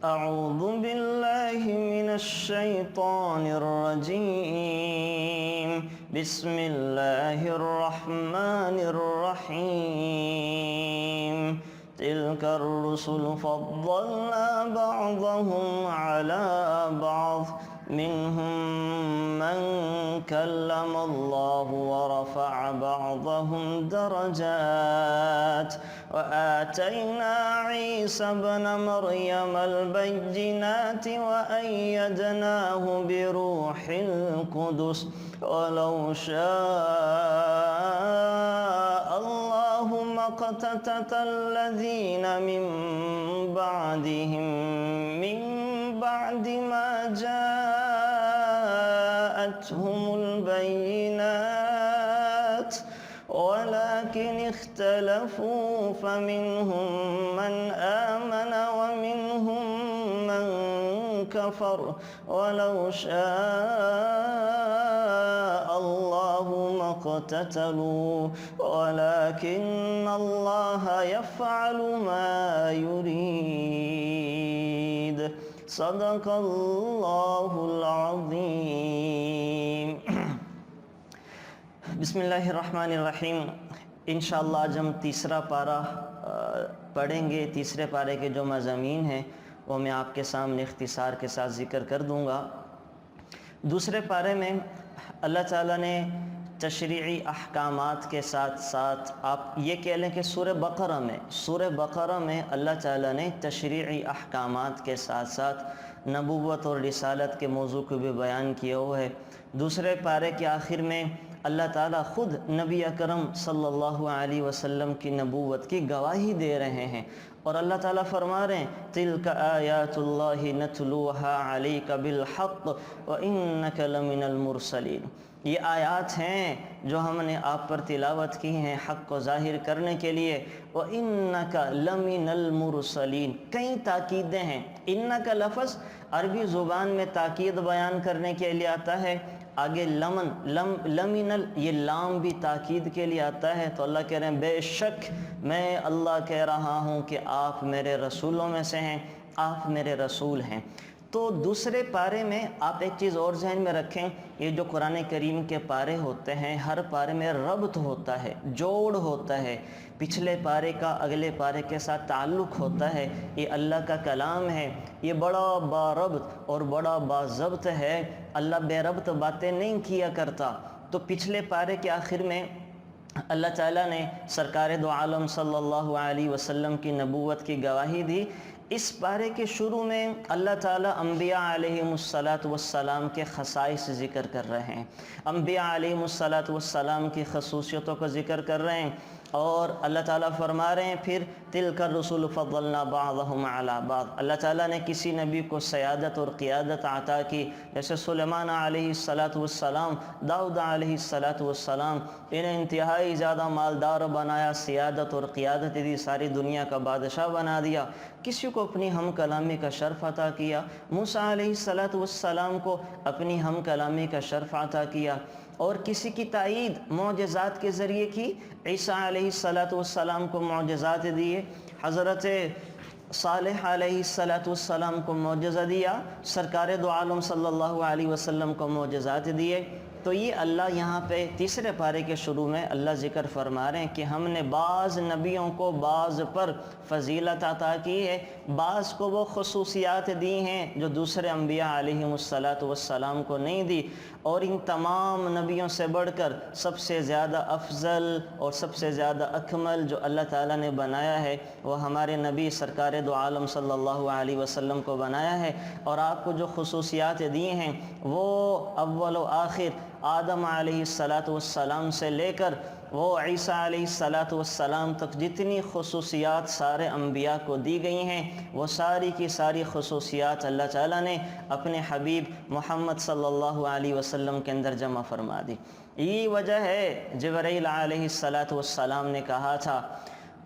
أعوذ بالله من الشيطان الرجيم. بسم الله الرحمن الرحيم. تلك الرسل فضلنا بعضهم على بعض منهم من كلم الله ورفع بعضهم درجات وآتينا عيسى ابن مريم البينات وأيدناه بروح القدس ولو شاء الله ما اقتتل الذين من بعدهم من بعد ما جاءتهم البينات ولكن اختلفوا فمنهم من آمن ومنهم من كفر ولو شاء الله ما اقتتلوا ولكن الله يفعل ما يريد. صدق اللہ العظیم. بسم اللہ الرحمن الرحیم. انشاءاللہ آج ہم تیسرا پارہ پڑھیں گے. تیسرے پارے کے جو مضامین ہیں وہ میں آپ کے سامنے اختصار کے ساتھ ذکر کر دوں گا. دوسرے پارے میں اللہ تعالیٰ نے تشریعی احکامات کے ساتھ ساتھ آپ یہ کہہ لیں کہ سورہ بقرہ میں اللہ تعالیٰ نے تشریعی احکامات کے ساتھ ساتھ نبوت اور رسالت کے موضوع کو بھی بیان کیا ہوا ہے. دوسرے پارے کے آخر میں اللہ تعالیٰ خود نبی اکرم صلی اللہ علیہ وسلم کی نبوت کی گواہی دے رہے ہیں اور اللہ تعالیٰ فرما رہے ہیں تِلْكَ آیات اللہ نَتْلُوهَا عَلَيْكَ بِالْحَقِّ وَإِنَّكَ لَمِنَ الْمُرْسَلِينَ. یہ آیات ہیں جو ہم نے آپ پر تلاوت کی ہیں حق کو ظاہر کرنے کے لیے. وَإِنَّكَ لَمِنَ الْمُرْسَلِينَ. کئی تاکیدیں ہیں. ان کا لفظ عربی زبان میں تاکید بیان کرنے کے لیے آتا ہے. آگے لمن یہ لام بھی تاکید کے لیے آتا ہے. تو اللہ کہہ رہے ہیں بے شک میں اللہ کہہ رہا ہوں کہ آپ میرے رسولوں میں سے ہیں, آپ میرے رسول ہیں. تو دوسرے پارے میں آپ ایک چیز اور ذہن میں رکھیں, یہ جو قرآن کریم کے پارے ہوتے ہیں ہر پارے میں ربط ہوتا ہے, جوڑ ہوتا ہے. پچھلے پارے کا اگلے پارے کے ساتھ تعلق ہوتا ہے. یہ اللہ کا کلام ہے, یہ بڑا باربط اور بڑا باضبط ہے. اللہ بے ربط باتیں نہیں کیا کرتا. تو پچھلے پارے کے آخر میں اللہ تعالیٰ نے سرکار دو عالم صلی اللہ علیہ وسلم کی نبوت کی گواہی دی. اس پارے کے شروع میں اللہ تعالیٰ انبیاء علیہم السلام کے خصائص ذکر کر رہے ہیں, انبیاء علیہم السلام کی خصوصیتوں کو ذکر کر رہے ہیں. اور اللہ تعالیٰ فرما رہے ہیں پھر تلک الرسل فضلنا بعضهم علی بعض. اللہ تعالیٰ نے کسی نبی کو سیادت اور قیادت عطا کی, جیسے سلیمان علیہ السلام, داؤد علیہ السلام, انہیں انتہائی زیادہ مالدار بنایا, سیادت اور قیادت دی, ساری دنیا کا بادشاہ بنا دیا. کسی کو اپنی ہم کلامی کا شرف عطا کیا, موسیٰ علیہ السلام کو اپنی ہم کلامی کا شرف عطا کیا. اور کسی کی تائید معجزات کے ذریعے کی, عیسیٰ علیہ السلام کو معجزات دیے, حضرت صالح علیہ السلام کو معجزہ دیا, سرکار دو عالم صلی اللہ علیہ وسلم کو معجزات دیے. تو یہ اللہ یہاں پہ تیسرے پارے کے شروع میں اللہ ذکر فرما رہے ہیں کہ ہم نے بعض نبیوں کو بعض پر فضیلت عطا کی ہے, بعض کو وہ خصوصیات دی ہیں جو دوسرے انبیاء علیہم السلام کو نہیں دی. اور ان تمام نبیوں سے بڑھ کر سب سے زیادہ افضل اور سب سے زیادہ اکمل جو اللہ تعالیٰ نے بنایا ہے وہ ہمارے نبی سرکار دو عالم صلی اللہ علیہ وسلم کو بنایا ہے. اور آپ کو جو خصوصیات دی ہیں وہ اول و آخر آدم علیہ السلام سے لے کر وہ عیسیٰ علیہ السلام تک جتنی خصوصیات سارے انبیاء کو دی گئی ہیں وہ ساری کی ساری خصوصیات اللہ تعالیٰ نے اپنے حبیب محمد صلی اللہ علیہ وسلم کے اندر جمع فرما دی. یہی وجہ ہے جبرائیل علیہ السلام نے کہا تھا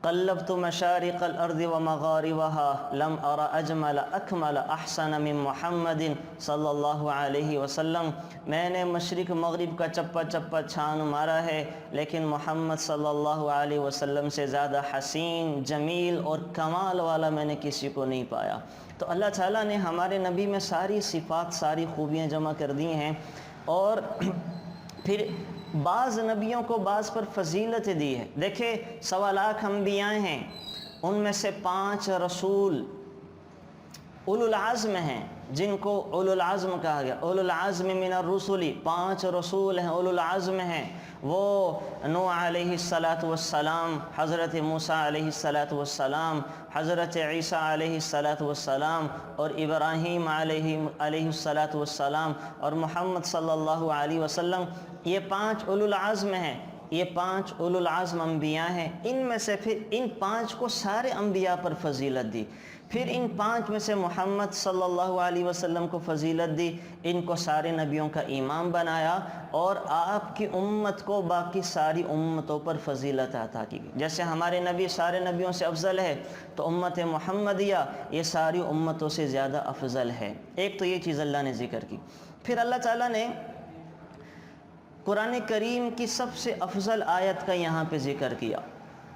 قلبت مشارق الارض ومغاربها لم ارى اجمل اکمل احسن من محمد صلی اللہ علیہ وسلم، میں نے مشرق مغرب کا چپا چپا چھان مارا ہے لیکن محمد صلی اللہ علیہ وسلم سے زیادہ حسین، جمیل اور کمال والا میں نے کسی کو نہیں پایا۔ تو اللہ تعالیٰ نے ہمارے نبی میں ساری صفات، ساری خوبیاں جمع کر دی ہیں، اور پھر بعض نبیوں کو بعض پر فضیلت دی ہے۔ دیکھیں 1.25 لاکھ انبیاء ہیں، ان میں سے 5 رسول اولو العزم ہیں، جن کو اولو العزم کہا گیا۔ اولو العزم من الرسل، 5 رسول ہیں، اولو العزم ہیں۔ وہ نوح علیہ السلام، حضرت موسیٰ علیہ السلام، حضرت عیسیٰ علیہ السلام، اور ابراہیم علیہ السلام، اور محمد صلی اللہ علیہ وسلم۔ یہ 5 اولو العزم ہیں، یہ 5 اولو العزم انبیاء ہیں۔ ان میں سے پھر ان 5 کو سارے انبیاء پر فضیلت دی، پھر ان 5 میں سے محمد صلی اللہ علیہ وسلم کو فضیلت دی، ان کو سارے نبیوں کا امام بنایا، اور آپ کی امت کو باقی ساری امتوں پر فضیلت عطا کی گئی۔ جیسے ہمارے نبی سارے نبیوں سے افضل ہے، تو امت محمدیہ یہ ساری امتوں سے زیادہ افضل ہے۔ ایک تو یہ چیز اللہ نے ذکر کی۔ پھر اللہ تعالیٰ نے قرآن کریم کی سب سے افضل آیت کا یہاں پہ ذکر کیا،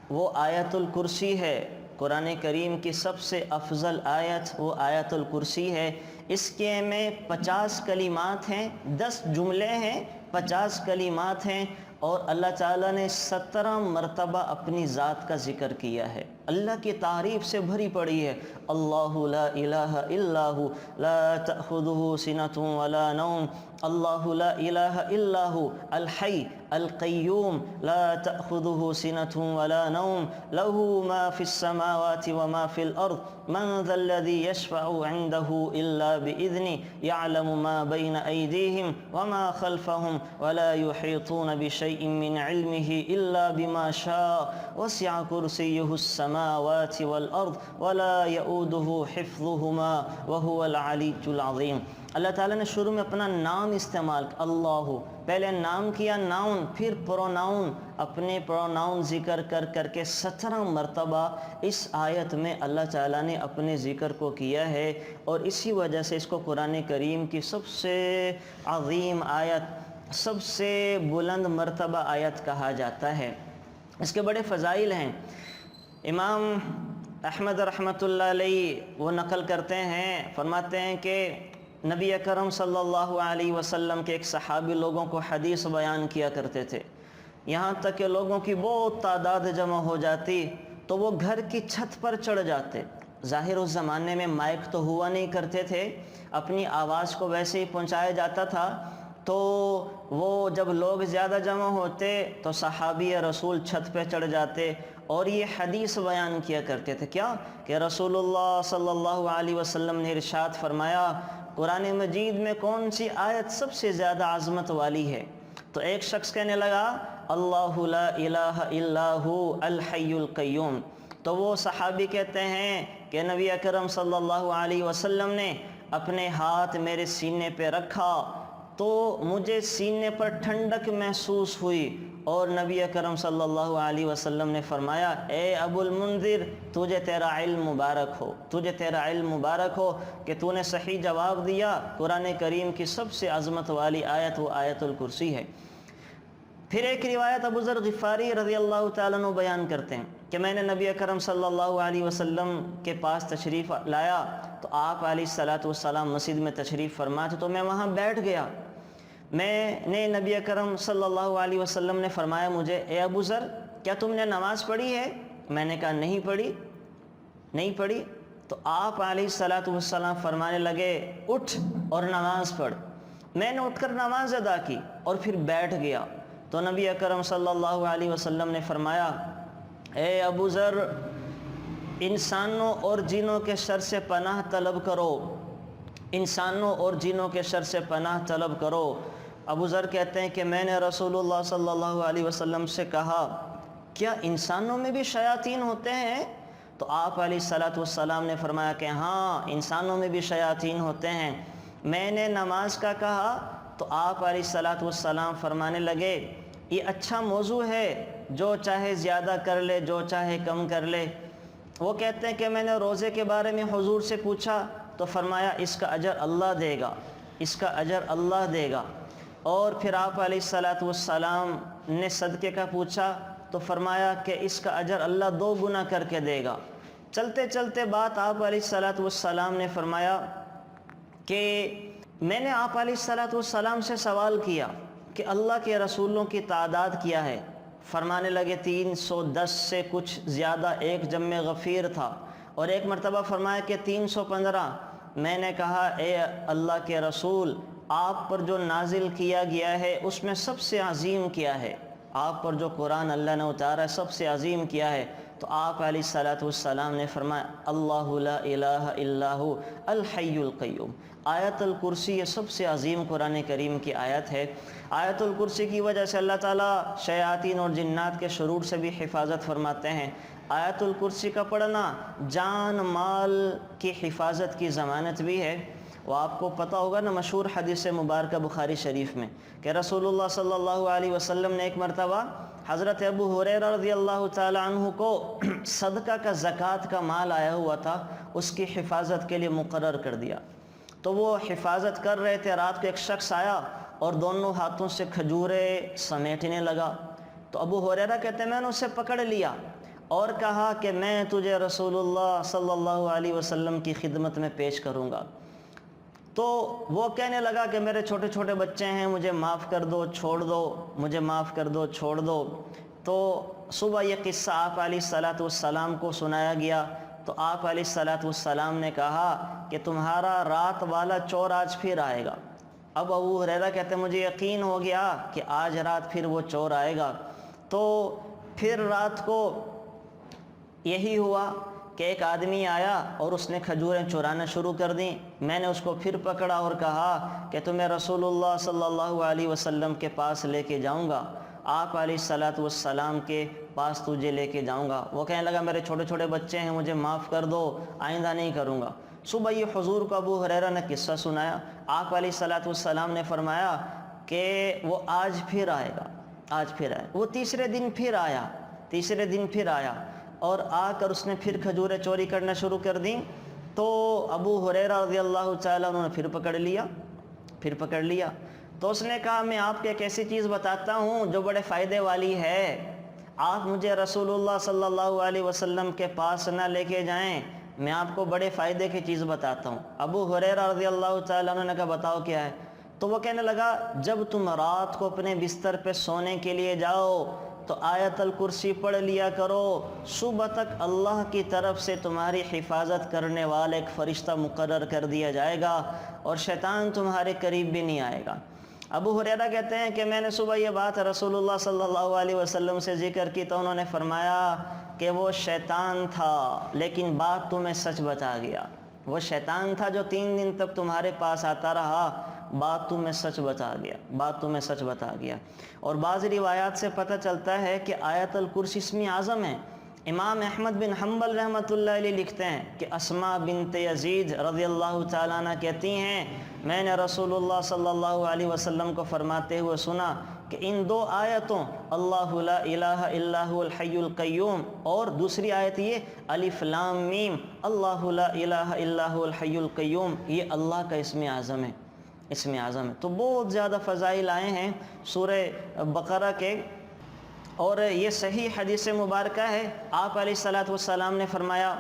وہ آیت الکرسی ہے۔ قرآن کریم کی سب سے افضل آیت وہ آیت الکرسی ہے۔ اس کے میں 50 کلمات ہیں، 10 جملے ہیں، 50 کلمات ہیں، اور اللہ تعالیٰ نے 17 مرتبہ اپنی ذات کا ذکر کیا ہے، اللہ کی تعریف سے بھری پڑی ہے۔ اللہ لا الہ الا ہو لا تأخذہ سنۃ ولا نوم، اللہ لا الہ الا ہو الحی القیوم لا تأخذہ سنۃ ولا نوم، لہ ما فی السماوات وما فی الارض، من ذا الذی یشفع عنده الا بإذنہ، یعلم ما بین ایدیہم وما خلفہم ولا یحیطون بشیء من علمہ الا بما شاء، وسع کرسیہ السماوات والارض ولا یؤودہ حفظہما وہو العلی العظیم۔ اللہ تعالیٰ نے شروع میں اپنا نام استعمال، اللہ، پہلے نام کیا ناؤن، پھر پروناؤن، اپنے پروناؤن ذکر کر کے 17 مرتبہ اس آیت میں اللہ تعالیٰ نے اپنے ذکر کو کیا ہے، اور اسی وجہ سے اس کو قرآن کریم کی سب سے عظیم آیت، سب سے بلند مرتبہ آیت کہا جاتا ہے۔ اس کے بڑے فضائل ہیں۔ امام احمد رحمۃ اللہ علیہ وہ نقل کرتے ہیں، فرماتے ہیں کہ نبی اکرم صلی اللہ علیہ وسلم کے ایک صحابی لوگوں کو حدیث بیان کیا کرتے تھے، یہاں تک کہ لوگوں کی بہت تعداد جمع ہو جاتی تو وہ گھر کی چھت پر چڑھ جاتے۔ ظاہر اس زمانے میں مائک تو ہوا نہیں کرتے تھے، اپنی آواز کو ویسے ہی پہنچایا جاتا تھا، تو وہ جب لوگ زیادہ جمع ہوتے تو صحابی رسول چھت پہ چڑھ جاتے اور یہ حدیث بیان کیا کرتے تھے، کیا کہ رسول اللہ صلی اللہ علیہ وسلم نے ارشاد فرمایا قرآن مجید میں کون سی آیت سب سے زیادہ عظمت والی ہے؟ تو ایک شخص کہنے لگا اللہ لا الہ الا ہو الحی القیوم۔ تو وہ صحابی کہتے ہیں کہ نبی اکرم صلی اللہ علیہ وسلم نے اپنے ہاتھ میرے سینے پہ رکھا تو مجھے سینے پر ٹھنڈک محسوس ہوئی، اور نبی اکرم صلی اللہ علیہ وسلم نے فرمایا اے ابو المنذر تجھے تیرا علم مبارک ہو، تجھے تیرا علم مبارک ہو کہ تو نے صحیح جواب دیا۔ قرآن کریم کی سب سے عظمت والی آیت وہ آیت الکرسی ہے۔ پھر ایک روایت ابو ذر غفاری رضی اللہ تعالیٰ عنہ بیان کرتے ہیں کہ میں نے نبی اکرم صلی اللہ علیہ وسلم کے پاس تشریف لایا تو آپ علیہ السلام مسجد میں تشریف فرما تھے، تو میں وہاں بیٹھ گیا۔ میں نے نبی اکرم صلی اللہ علیہ وسلم نے فرمایا مجھے اے ابو ذر کیا تم نے نماز پڑھی ہے؟ میں نے کہا نہیں پڑھی۔ تو آپ علیہ السلام فرمانے لگے اٹھ اور نماز پڑھ۔ میں نے اٹھ کر نماز ادا کی اور پھر بیٹھ گیا، تو نبی اکرم صلی اللہ علیہ وسلم نے فرمایا اے ابو ذر انسانوں اور جنوں کے شر سے پناہ طلب کرو، انسانوں اور جنوں کے شر سے پناہ طلب کرو۔ ابو ذر کہتے ہیں کہ میں نے رسول اللہ صلی اللہ علیہ وسلم سے کہا کیا انسانوں میں بھی شیاطین ہوتے ہیں؟ تو آپ علیہ السلام نے فرمایا کہ ہاں انسانوں میں بھی شیاطین ہوتے ہیں۔ میں نے نماز کا کہا تو آپ علیہ السلام فرمانے لگے یہ اچھا موضوع ہے، جو چاہے زیادہ کر لے، جو چاہے کم کر لے۔ وہ کہتے ہیں کہ میں نے روزے کے بارے میں حضور سے پوچھا تو فرمایا اس کا اجر اللہ دے گا، اس کا اجر اللہ دے گا۔ اور پھر آپ علیہ الصلاۃ والسلام نے صدقے کا پوچھا تو فرمایا کہ اس کا اجر اللہ 2 گنا کر کے دے گا۔ چلتے چلتے بات آپ علیہ الصلاۃ والسلام نے فرمایا کہ میں نے آپ علیہ الصلاۃ والسلام سے سوال کیا کہ اللہ کے رسولوں کی تعداد کیا ہے؟ فرمانے لگے 310 سے کچھ زیادہ، ایک جم غفیر تھا، اور ایک مرتبہ فرمایا کہ 315۔ میں نے کہا اے اللہ کے رسول، آپ پر جو نازل کیا گیا ہے اس میں سب سے عظیم کیا ہے؟ آپ پر جو قرآن اللہ نے اتارا ہے سب سے عظیم کیا ہے؟ تو آپ علیہ الصلاۃ والسلام نے فرمایا اللہ لا الہ الا ہو الحی القیوم۔ آیت الکرسی یہ سب سے عظیم قرآن کریم کی آیت ہے۔ آیت الکرسی کی وجہ سے اللہ تعالیٰ شیاطین اور جنات کے شرور سے بھی حفاظت فرماتے ہیں۔ آیت الکرسی کا پڑھنا جان مال کی حفاظت کی ضمانت بھی ہے۔ وہ آپ کو پتہ ہوگا نا مشہور حدیث مبارکہ بخاری شریف میں کہ رسول اللہ صلی اللہ علیہ وسلم نے ایک مرتبہ حضرت ابو ہریرہ رضی اللہ تعالی عنہ کو صدقہ کا زکوٰۃ کا مال آیا ہوا تھا، اس کی حفاظت کے لیے مقرر کر دیا۔ تو وہ حفاظت کر رہے تھے، رات کو ایک شخص آیا اور دونوں ہاتھوں سے کھجوریں سمیٹنے لگا۔ تو ابو ہریرہ کہتے ہیں میں نے اسے پکڑ لیا اور کہا کہ میں تجھے رسول اللہ صلی اللہ علیہ وسلم کی خدمت میں پیش کروں گا۔ تو وہ کہنے لگا کہ میرے چھوٹے چھوٹے بچے ہیں، مجھے معاف کر دو، چھوڑ دو، مجھے معاف کر دو، چھوڑ دو۔ تو صبح یہ قصہ آپ علیہ الصلاۃ والسلام کو سنایا گیا تو آپ علیہ الصلاۃ والسلام نے کہا کہ تمہارا رات والا چور آج پھر آئے گا۔ اب ابو ہریرہ کہتے ہیں مجھے یقین ہو گیا کہ آج رات پھر وہ چور آئے گا۔ تو پھر رات کو یہی ہوا کہ ایک آدمی آیا اور اس نے کھجوریں چرانا شروع کر دیں۔ میں نے اس کو پھر پکڑا اور کہا کہ تمہیں رسول اللہ صلی اللہ علیہ وسلم کے پاس لے کے جاؤں گا، آپ علیہ الصلاۃ والسلام کے پاس تجھے لے کے جاؤں گا۔ وہ کہنے لگا میرے چھوٹے چھوٹے بچے ہیں، مجھے معاف کر دو، آئندہ نہیں کروں گا۔ صبح یہ حضور کو ابو ہریرہ نے قصہ سنایا۔ آپ علیہ الصلاۃ والسلام نے فرمایا کہ وہ آج پھر آئے گا، آج پھر آئے۔ وہ تیسرے دن پھر آیا، تیسرے دن پھر آیا اور آ کر اس نے پھر کھجوریں چوری کرنا شروع کر دیں۔ تو ابو ہریرہ رضی اللہ تعالیٰ انہوں نے پھر پکڑ لیا۔ تو اس نے کہا میں آپ کو ایک ایسی چیز بتاتا ہوں جو بڑے فائدے والی ہے، آپ مجھے رسول اللہ صلی اللہ علیہ وسلم کے پاس نہ لے کے جائیں، میں آپ کو بڑے فائدے کی چیز بتاتا ہوں۔ ابو ہریرہ رضی اللہ تعالیٰ عنہ نے کہا بتاؤ کیا ہے؟ تو وہ کہنے لگا جب تم رات کو اپنے بستر پہ سونے کے لیے جاؤ تو آیت الکرسی پڑھ لیا کرو، صبح تک اللہ کی طرف سے تمہاری حفاظت کرنے والا ایک فرشتہ مقرر کر دیا جائے گا اور شیطان تمہارے قریب بھی نہیں آئے گا۔ ابو ہریرہ کہتے ہیں کہ میں نے صبح یہ بات رسول اللہ صلی اللہ علیہ وسلم سے ذکر کی تو انہوں نے فرمایا کہ وہ شیطان تھا لیکن بات تمہیں سچ بتا گیا۔ وہ شیطان تھا جو 3 دن تک تمہارے پاس آتا رہا، بات تمہیں سچ بتا گیا، بات تمہیں سچ بتا گیا۔ اور بعض روایات سے پتہ چلتا ہے کہ آیت الکرسی اسم اعظم ہے۔ امام احمد بن حنبل رحمۃ اللہ علیہ لکھتے ہیں کہ اسماء بنت یزید رضی اللہ تعالیٰ عنہ کہتی ہیں میں نے رسول اللہ صلی اللہ علیہ وسلم کو فرماتے ہوئے سنا کہ ان 2 آیتوں اللہ لا الہ الا هو الحی القیوم اور دوسری آیت یہ الف لام میم اللہ لا الہ الا هو الحی القیوم، یہ اللہ کا اسم اعظم ہے، اسم اعظم ہے۔ تو بہت زیادہ فضائل آئے ہیں سورہ بقرہ کے، اور یہ صحیح حدیث مبارکہ ہے۔ آپ علیہ الصلاۃ والسلام نے فرمایا،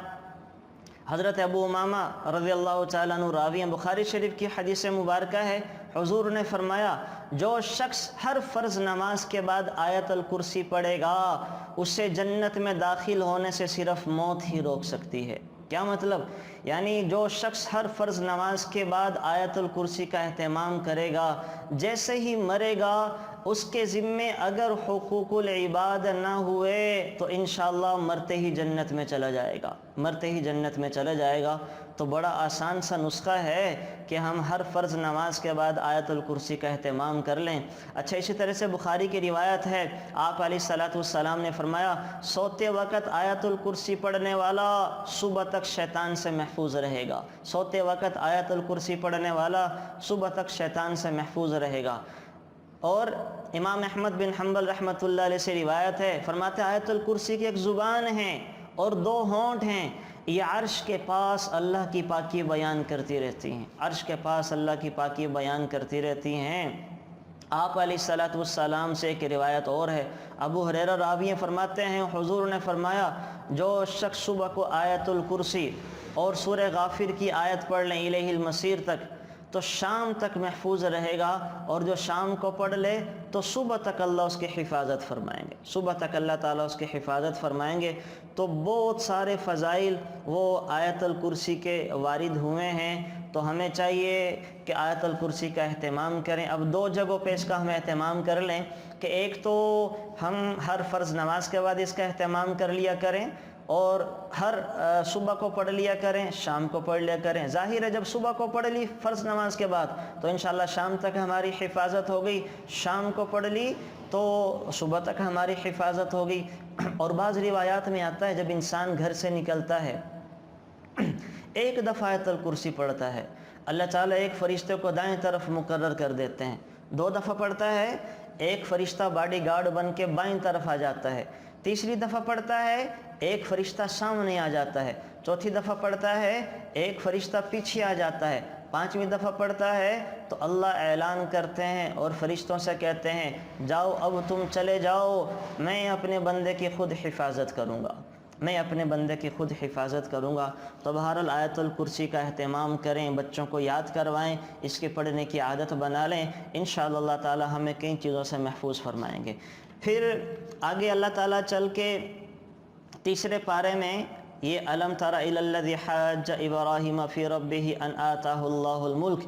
حضرت ابو امامہ رضی اللہ تعالیٰ عنہ راوی ہیں، بخاری شریف کی حدیث مبارکہ ہے، حضور نے فرمایا جو شخص ہر فرض نماز کے بعد آیت الکرسی پڑھے گا اسے جنت میں داخل ہونے سے صرف موت ہی روک سکتی ہے۔ کیا مطلب؟ یعنی جو شخص ہر فرض نماز کے بعد آیت الکرسی کا اہتمام کرے گا جیسے ہی مرے گا اس کے ذمے اگر حقوق العباد نہ ہوئے تو انشاءاللہ مرتے ہی جنت میں چلا جائے گا، مرتے ہی جنت میں چلا جائے گا۔ تو بڑا آسان سا نسخہ ہے کہ ہم ہر فرض نماز کے بعد آیت الکرسی کا اہتمام کر لیں۔ اچھا، اسی طرح سے بخاری کی روایت ہے، آپ علیہ الصلاۃ والسلام نے فرمایا سوتے وقت آیت الکرسی پڑھنے والا صبح تک شیطان سے محفوظ رہے گا، سوتے وقت آیت الکرسی پڑھنے والا صبح تک شیطان سے محفوظ رہے گا۔ اور امام احمد بن حنبل رحمۃ اللہ علیہ سے روایت ہے، فرماتے ہیں آیت الکرسی کی ایک زبان ہے اور 2 ہونٹ ہیں، یہ عرش کے پاس اللہ کی پاکی بیان کرتی رہتی ہیں، عرش کے پاس اللہ کی پاکی بیان کرتی رہتی ہیں۔ آپ علیہ الصلوۃ والسلام سے ایک روایت اور ہے، ابو ہریرہ راوی ہیں، فرماتے ہیں حضور نے فرمایا جو شخص صبح کو آیت الکرسی اور سورہ غافر کی آیت پڑھ لیں الیہ المصیر تک تو شام تک محفوظ رہے گا، اور جو شام کو پڑھ لے تو صبح تک اللہ اس کی حفاظت فرمائیں گے، صبح تک اللہ تعالیٰ اس کی حفاظت فرمائیں گے۔ تو بہت سارے فضائل وہ آیت الکرسی کے وارد ہوئے ہیں، تو ہمیں چاہیے کہ آیت الکرسی کا اہتمام کریں۔ اب 2 جگہوں پہ اس کا ہم اہتمام کر لیں کہ ایک تو ہم ہر فرض نماز کے بعد اس کا اہتمام کر لیا کریں، اور ہر صبح کو پڑھ لیا کریں، شام کو پڑھ لیا کریں۔ ظاہر ہے جب صبح کو پڑھ لی فرض نماز کے بعد تو انشاءاللہ شام تک ہماری حفاظت ہو گئی، شام کو پڑھ لی تو صبح تک ہماری حفاظت ہو گئی۔ اور بعض روایات میں آتا ہے جب انسان گھر سے نکلتا ہے ایک دفعہ آیت الکرسی پڑھتا ہے، اللہ تعالیٰ ایک فرشتے کو دائیں طرف مقرر کر دیتے ہیں، 2 دفعہ پڑھتا ہے ایک فرشتہ باڈی گارڈ بن کے بائیں طرف آ جاتا ہے، تیسری دفعہ پڑھتا ہے ایک فرشتہ سامنے آ جاتا ہے، چوتھی دفعہ پڑھتا ہے ایک فرشتہ پیچھے آ جاتا ہے، 5ویں دفعہ پڑھتا ہے تو اللہ اعلان کرتے ہیں اور فرشتوں سے کہتے ہیں جاؤ اب تم چلے جاؤ، میں اپنے بندے کی خود حفاظت کروں گا، میں اپنے بندے کی خود حفاظت کروں گا۔ تو بہرحال آیت الکرسی کا اہتمام کریں، بچوں کو یاد کروائیں، اس کے پڑھنے کی عادت بنا لیں، انشاءاللہ اللہ تعالی ہمیں کئی چیزوں سے محفوظ فرمائیں گے۔ پھر آگے اللہ تعالیٰ چل کے تیسرے پارے میں یہ الم تر الی الذی حاج ابراہیم فی ربہ ان آتاہ اللہ الملک،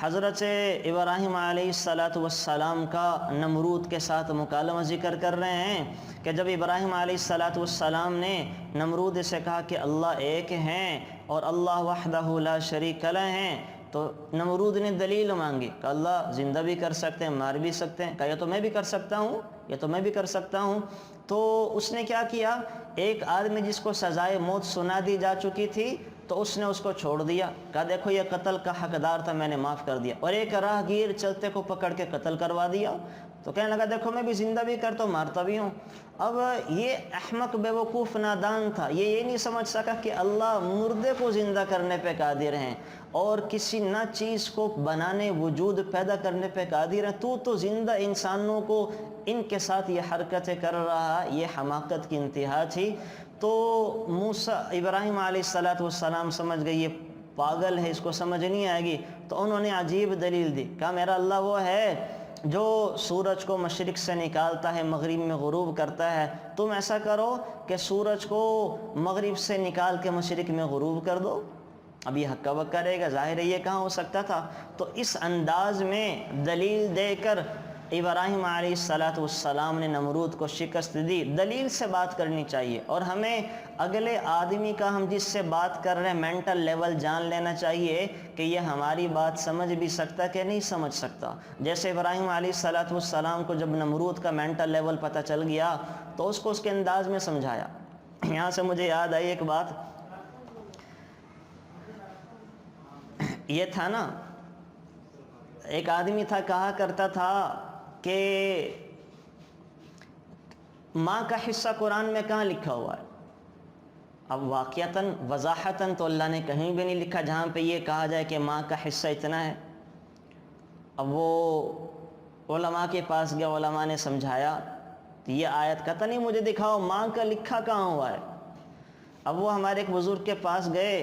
حضرت ابراہیم علیہ السلام کا نمرود کے ساتھ مکالمہ ذکر کر رہے ہیں کہ جب ابراہیم علیہ السلام نے نمرود سے کہا کہ اللہ ایک ہیں اور اللہ وحدہ لا شریک لہ ہیں، تو نمرود نے دلیل مانگی کہ اللہ زندہ بھی کر سکتے ہیں، مار بھی سکتے ہیں، کہا یہ تو میں بھی کر سکتا ہوں، یہ تو میں بھی کر سکتا ہوں۔ تو اس نے کیا کیا، ایک آدمی جس کو سزائے موت سنا دی جا چکی تھی تو اس نے اس کو چھوڑ دیا، کہا دیکھو یہ قتل کا حقدار تھا، میں نے معاف کر دیا، اور ایک راہ گیر چلتے کو پکڑ کے قتل کروا دیا، تو کہنے لگا دیکھو میں بھی زندہ بھی کرتا ہوں، مارتا بھی ہوں۔ اب یہ احمق بے وقوف نادان تھا، یہ نہیں سمجھ سکا کہ اللہ مردے کو زندہ کرنے پہ قادر ہیں اور کسی نہ چیز کو بنانے وجود پیدا کرنے پہ قادر ہیں، تو زندہ انسانوں کو ان کے ساتھ یہ حرکتیں کر رہا، یہ حماقت کی انتہا تھی۔ تو موسیٰ ابراہیم علیہ السلام سمجھ گئے یہ پاگل ہے، اس کو سمجھ نہیں آئے گی، تو انہوں نے عجیب دلیل دی، کہا میرا اللہ وہ ہے جو سورج کو مشرق سے نکالتا ہے مغرب میں غروب کرتا ہے، تم ایسا کرو کہ سورج کو مغرب سے نکال کے مشرق میں غروب کر دو۔ اب یہ حق وق کرے گا، ظاہر ہے یہ کہاں ہو سکتا تھا۔ تو اس انداز میں دلیل دے کر ابراہیم علیہ السلام نے نمرود کو شکست دی۔ دلیل سے بات کرنی چاہیے، اور ہمیں اگلے آدمی کا ہم جس سے بات کر رہے ہیں مینٹل لیول جان لینا چاہیے کہ یہ ہماری بات سمجھ بھی سکتا کہ نہیں سمجھ سکتا۔ جیسے ابراہیم علیہ السلام کو جب نمرود کا مینٹل لیول پتہ چل گیا تو اس کو اس کے انداز میں سمجھایا۔ یہاں سے مجھے یاد آئی ایک بات، یہ تھا نا ایک آدمی تھا کہا کرتا تھا کہ ماں کا حصہ قرآن میں کہاں لکھا ہوا ہے؟ اب واقعتاً وضاحتاً تو اللہ نے کہیں بھی نہیں لکھا جہاں پہ یہ کہا جائے کہ ماں کا حصہ اتنا ہے۔ اب وہ علماء کے پاس گیا، علماء نے سمجھایا تو یہ آیت کہتا نہیں مجھے دکھاؤ ماں کا لکھا کہاں ہوا ہے۔ اب وہ ہمارے ایک بزرگ کے پاس گئے،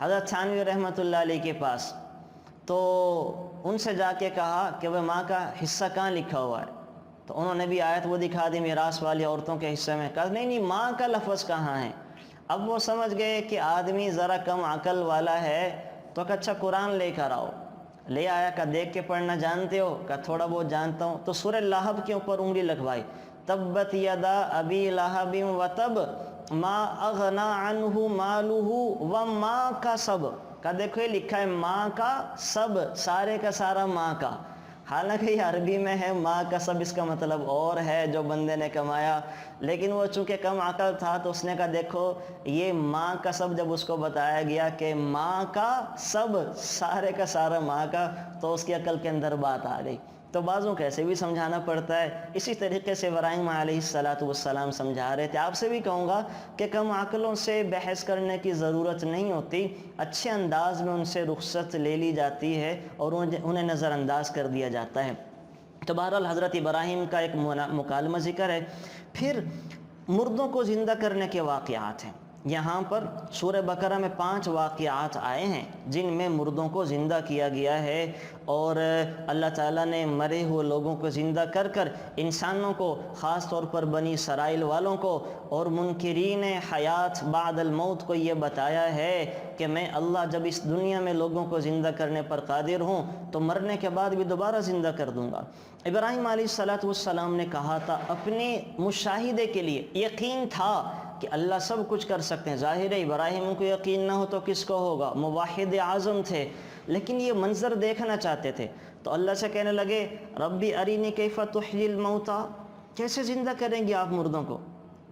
حضرت تھانوی رحمۃ اللہ علیہ کے پاس، تو ان سے جا کے کہا کہ وہ ماں کا حصہ کہاں لکھا ہوا ہے، تو انہوں نے بھی آیت وہ دکھا دی میراث والی عورتوں کے حصے میں، کہا نہیں ماں کا لفظ کہاں ہے۔ اب وہ سمجھ گئے کہ آدمی ذرا کم عقل والا ہے، تو کہ اچھا قرآن لے کر آؤ۔ لے آیا، کہ دیکھ کے پڑھنا جانتے ہو؟ کہ تھوڑا بہت جانتا ہوں۔ تو سورہ لہب کے اوپر انگلی لگوائی، تبت یدا ابی لہب وتب ما اغنا عنہ مالہ وما کسب، کہ دیکھو یہ لکھا ہے ماں کا سب، سارے کا سارا ماں کا، حالانکہ یہ عربی میں ہے ماں کا سب، اس کا مطلب اور ہے جو بندے نے کمایا، لیکن وہ چونکہ کم عقل تھا تو اس نے کہا دیکھو یہ ماں کا سب، جب اس کو بتایا گیا کہ ماں کا سب، سارے کا سارا ماں کا، تو اس کی عقل کے اندر بات آ گئی۔ تو بعضوں کو ایسے بھی سمجھانا پڑتا ہے۔ اسی طریقے سے ابراہیم علیہ السلام سمجھا رہے تھے۔ آپ سے بھی کہوں گا کہ کم عقلوں سے بحث کرنے کی ضرورت نہیں ہوتی، اچھے انداز میں ان سے رخصت لے لی جاتی ہے اور انہیں نظر انداز کر دیا جاتا ہے۔ تو بہرحال حضرت ابراہیم کا ایک مکالمہ ذکر ہے۔ پھر مردوں کو زندہ کرنے کے واقعات ہیں۔ یہاں پر سورہ بقرہ میں 5 واقعات آئے ہیں جن میں مردوں کو زندہ کیا گیا ہے، اور اللہ تعالیٰ نے مرے ہوئے لوگوں کو زندہ کر کر انسانوں کو، خاص طور پر بنی اسرائیل والوں کو اور منکرین حیات بعد الموت کو یہ بتایا ہے کہ میں اللہ جب اس دنیا میں لوگوں کو زندہ کرنے پر قادر ہوں تو مرنے کے بعد بھی دوبارہ زندہ کر دوں گا۔ ابراہیم علیہ السلام نے کہا تھا اپنے مشاہدے کے لیے، یقین تھا کہ اللہ سب کچھ کر سکتے ہیں۔ ظاہر ہے ابراہیم کو یقین نہ ہو تو کس کو ہوگا، موحد اعظم تھے، لیکن یہ منظر دیکھنا چاہتے تھے۔ تو اللہ سے کہنے لگے ربی ارینی کیف تحیی الموتیٰ، کیسے زندہ کریں گے آپ مردوں کو،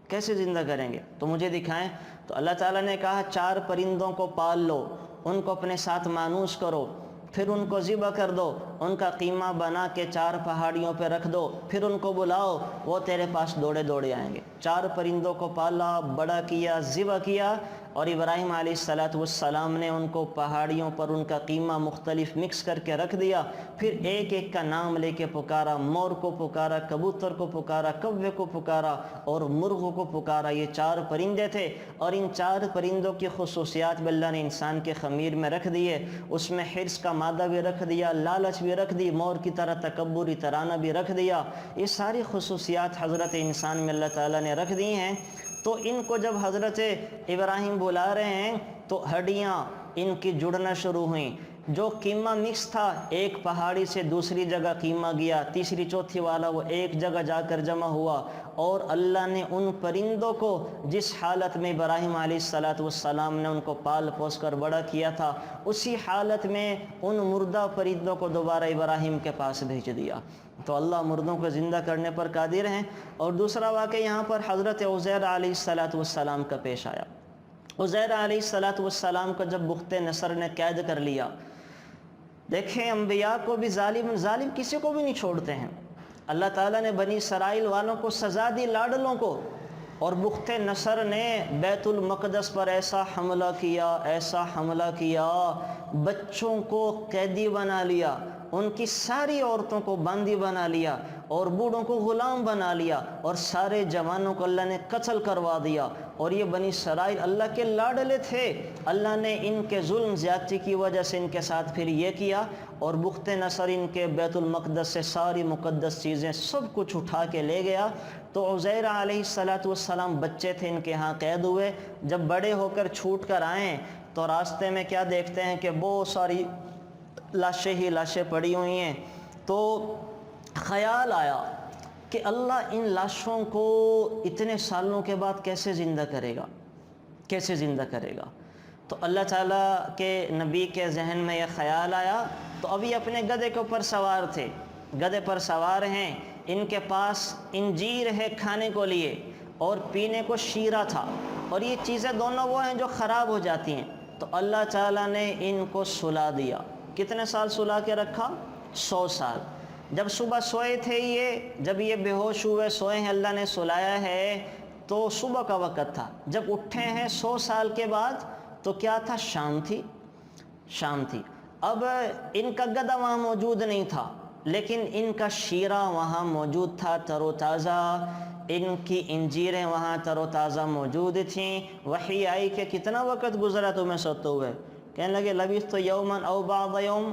کیسے زندہ کریں گے، تو مجھے دکھائیں۔ تو اللہ تعالیٰ نے کہا 4 پرندوں کو پال لو، ان کو اپنے ساتھ مانوس کرو، پھر ان کو ذبح کر دو، ان کا قیمہ بنا کے 4 پہاڑیوں پہ رکھ دو، پھر ان کو بلاؤ، وہ تیرے پاس دوڑے دوڑے آئیں گے۔ 4 پرندوں کو پالا، بڑا کیا، ذبح کیا، اور ابراہیم علیہ السلام نے ان کو پہاڑیوں پر ان کا قیمہ مختلف مکس کر کے رکھ دیا۔ پھر ایک ایک کا نام لے کے پکارا، مور کو پکارا، کبوتر کو پکارا، کوے کو پکارا اور مرغوں کو پکارا۔ یہ 4 پرندے تھے، اور ان 4 پرندوں کی خصوصیات بھی اللہ نے انسان کے خمیر میں رکھ دیے۔ اس میں حرص کا مادہ بھی رکھ دیا، لالچ بھی رکھ دی، مور کی طرح تکبر اترانا بھی رکھ دیا۔ یہ ساری خصوصیات حضرت انسان میں اللہ تعالیٰ نے رکھ دی ہیں۔ تو ان کو جب حضرت ابراہیم بلا رہے ہیں تو ہڈیاں ان کی جڑنا شروع ہوئیں۔ جو قیمہ مکس تھا ایک پہاڑی سے دوسری جگہ قیمہ گیا، تیسری چوتھی والا وہ ایک جگہ جا کر جمع ہوا، اور اللہ نے ان پرندوں کو جس حالت میں ابراہیم علیہ السلام نے ان کو پال پوس کر بڑا کیا تھا، اسی حالت میں ان مردہ پرندوں کو دوبارہ ابراہیم کے پاس بھیج دیا۔ تو اللہ مردوں کو زندہ کرنے پر قادر ہیں۔ اور دوسرا واقعہ یہاں پر حضرت عزیر علیہ السلام کا پیش آیا۔ عزیر علیہ السلام کو جب بخت نصر نے قید کر لیا، دیکھیں انبیاء کو بھی ظالم کسی کو بھی نہیں چھوڑتے ہیں۔ اللہ تعالیٰ نے بنی اسرائیل والوں کو سزا دی، لاڈلوں کو، اور بخت نصر نے بیت المقدس پر ایسا حملہ کیا، بچوں کو قیدی بنا لیا، ان کی ساری عورتوں کو باندی بنا لیا، اور بوڑھوں کو غلام بنا لیا، اور سارے جوانوں کو اللہ نے قتل کروا دیا۔ اور یہ بنی اسرائیل اللہ کے لاڈلے تھے، اللہ نے ان کے ظلم زیادتی کی وجہ سے ان کے ساتھ پھر یہ کیا، اور بخت نصر ان کے بیت المقدس سے ساری مقدس چیزیں سب کچھ اٹھا کے لے گیا۔ تو عزیر علیہ السلام بچے تھے، ان کے ہاں قید ہوئے۔ جب بڑے ہو کر چھوٹ کر آئیں تو راستے میں کیا دیکھتے ہیں کہ بہت ساری لاشیں ہی لاشیں پڑی ہوئی ہیں۔ تو خیال آیا کہ اللہ ان لاشوں کو اتنے سالوں کے بعد کیسے زندہ کرے گا۔ تو اللہ تعالیٰ کے نبی کے ذہن میں یہ خیال آیا۔ تو ابھی اپنے گدھے کے اوپر سوار تھے، گدھے پر سوار ہیں، ان کے پاس انجیر ہے کھانے کو لیے، اور پینے کو شیرہ تھا، اور یہ چیزیں دونوں وہ ہیں جو خراب ہو جاتی ہیں۔ تو اللہ تعالیٰ نے ان کو سلا دیا۔ کتنے سال سلا کے رکھا؟ 100 سال۔ جب صبح سوئے تھے جب یہ بے ہوش ہوئے سوئے ہیں، اللہ نے سلایا ہے، تو صبح کا وقت تھا۔ جب اٹھے ہیں 100 سال کے بعد تو کیا تھا؟ شام تھی۔ اب ان کا گدھا وہاں موجود نہیں تھا، لیکن ان کا شیرہ وہاں موجود تھا، تر و تازہ، ان کی انجیریں وہاں تر و تازہ موجود تھیں۔ وحی آئی کہ کتنا وقت گزرا تمہیں سوتے ہوئے؟ کہنے لگے لبثت یوما او بعض یوم،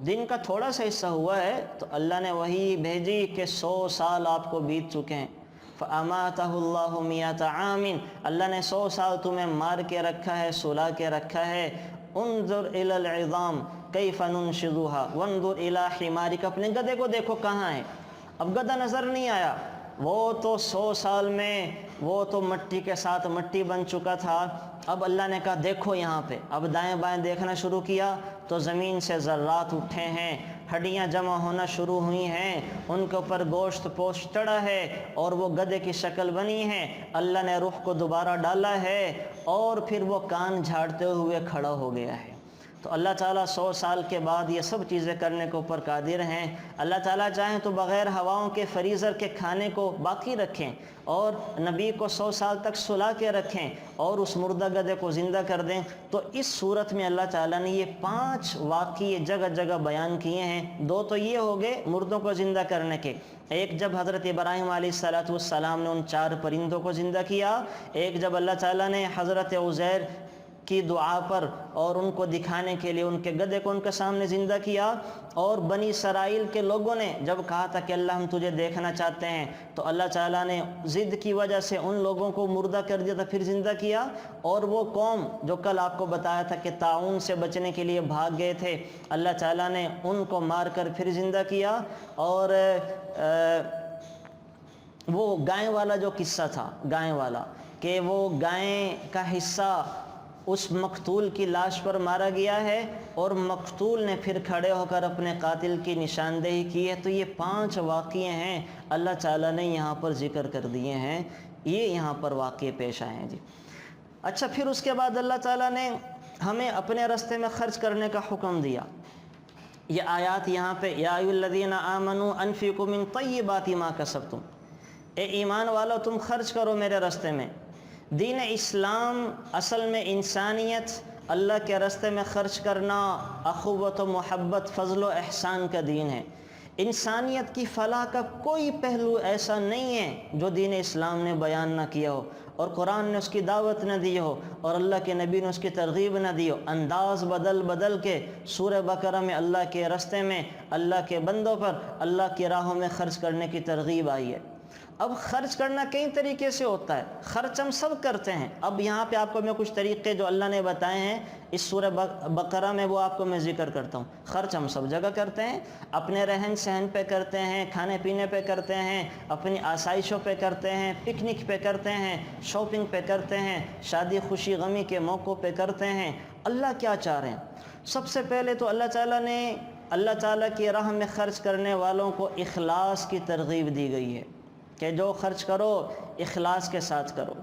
دن کا تھوڑا سا حصہ ہوا ہے۔ تو اللہ نے وحی بھیجی کہ 100 سال آپ کو بیت چکے ہیں۔ فَأَمَاتَهُ اللَّهُ مِئَةَ عَامٍ، اللہ نے 100 سال تمہیں مار کے رکھا ہے، سلا کے رکھا ہے۔ انظر إِلَى الْعِظَامِ كَيْفَ نُنشِزُهَا وَانظُرْ إِلَى حِمَارِكَ، اپنے گدھے کو دیکھو کہاں ہے۔ اب گدھا نظر نہیں آیا، وہ تو 100 سال میں وہ تو مٹی کے ساتھ مٹی بن چکا تھا۔ اب اللہ نے کہا دیکھو یہاں پہ، اب دائیں بائیں دیکھنا شروع کیا تو زمین سے ذرات اٹھے ہیں، ہڈیاں جمع ہونا شروع ہوئی ہیں، ان کے اوپر گوشت پوش چڑھا ہے، اور وہ گدھے کی شکل بنی ہے۔ اللہ نے روح کو دوبارہ ڈالا ہے، اور پھر وہ کان جھاڑتے ہوئے کھڑا ہو گیا ہے۔ تو اللہ تعالیٰ 100 سال کے بعد یہ سب چیزیں کرنے کے اوپر قادر ہیں۔ اللہ تعالیٰ چاہیں تو بغیر ہواؤں کے فریزر کے کھانے کو باقی رکھیں اور نبی کو 100 سال تک سلا کے رکھیں اور اس مردہ گدھے کو زندہ کر دیں۔ تو اس صورت میں اللہ تعالیٰ نے یہ 5 واقعے جگہ جگہ بیان کیے ہیں۔ 2 تو یہ ہو گئے مردوں کو زندہ کرنے کے، ایک جب حضرت ابراہیم علیہ السلام نے ان 4 پرندوں کو زندہ کیا، ایک جب اللہ تعالیٰ نے حضرت عزیر کی دعا پر اور ان کو دکھانے کے لیے ان کے گدھے کو ان کے سامنے زندہ کیا، اور بنی اسرائیل کے لوگوں نے جب کہا تھا کہ اللہ ہم تجھے دیکھنا چاہتے ہیں تو اللہ تعالیٰ نے ضد کی وجہ سے ان لوگوں کو مردہ کر دیا تھا پھر زندہ کیا، اور وہ قوم جو کل آپ کو بتایا تھا کہ طاعون سے بچنے کے لیے بھاگ گئے تھے، اللہ تعالیٰ نے ان کو مار کر پھر زندہ کیا۔ اور وہ گائے والا جو قصہ تھا، گائے والا کہ وہ گائے کا حصہ اس مقتول کی لاش پر مارا گیا ہے اور مقتول نے پھر کھڑے ہو کر اپنے قاتل کی نشاندہی کی ہے۔ تو یہ 5 واقعے ہیں اللہ تعالیٰ نے یہاں پر ذکر کر دیے ہیں، یہ یہاں پر واقعے پیش آئے ہیں جی۔ اچھا، پھر اس کے بعد اللہ تعالیٰ نے ہمیں اپنے راستے میں خرچ کرنے کا حکم دیا۔ یہ آیات یہاں پہ یا ایھا الذین آمنوا انفقوا من طیبات ما کسبتم، اے ایمان والو تم خرچ کرو میرے راستے میں۔ دین اسلام اصل میں انسانیت، اللہ کے راستے میں خرچ کرنا، اخوت و محبت، فضل و احسان کا دین ہے۔ انسانیت کی فلاح کا کوئی پہلو ایسا نہیں ہے جو دین اسلام نے بیان نہ کیا ہو اور قرآن نے اس کی دعوت نہ دی ہو اور اللہ کے نبی نے اس کی ترغیب نہ دی ہو۔ انداز بدل بدل کے سورہ بقرہ میں اللہ کے راستے میں اللہ کے بندوں پر اللہ کی راہوں میں خرچ کرنے کی ترغیب آئی ہے۔ اب خرچ کرنا کئی طریقے سے ہوتا ہے، خرچ ہم سب کرتے ہیں۔ اب یہاں پہ آپ کو میں کچھ طریقے جو اللہ نے بتائے ہیں اس سورہ بقرہ میں وہ آپ کو میں ذکر کرتا ہوں۔ خرچ ہم سب جگہ کرتے ہیں، اپنے رہن سہن پہ کرتے ہیں، کھانے پینے پہ کرتے ہیں، اپنی آسائشوں پہ کرتے ہیں، پکنک پہ کرتے ہیں، شاپنگ پہ کرتے ہیں، شادی خوشی غمی کے موقعوں پہ کرتے ہیں۔ اللہ کیا چاہ رہے ہیں؟ سب سے پہلے تو اللہ تعالیٰ نے اللہ تعالیٰ کی راہ میں خرچ کرنے والوں کو اخلاص کی ترغیب دی گئی ہے کہ جو خرچ کرو اخلاص کے ساتھ کرو،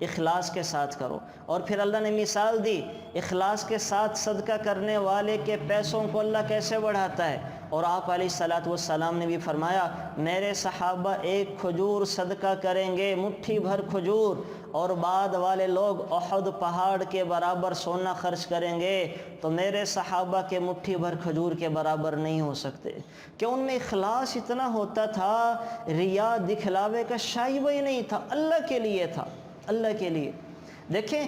اخلاص کے ساتھ کرو۔ اور پھر اللہ نے مثال دی اخلاص کے ساتھ صدقہ کرنے والے کے پیسوں کو اللہ کیسے بڑھاتا ہے، اور آپ علیہ السلام نے بھی فرمایا میرے صحابہ ایک کھجور صدقہ کریں گے، مٹھی بھر کھجور، اور بعد والے لوگ احد پہاڑ کے برابر سونا خرچ کریں گے تو میرے صحابہ کے مٹھی بھر کھجور کے برابر نہیں ہو سکتے، کہ ان میں اخلاص اتنا ہوتا تھا، ریا دکھلاوے کا شائبہ ہی نہیں تھا، اللہ کے لیے تھا، اللہ کے لیے۔ دیکھیں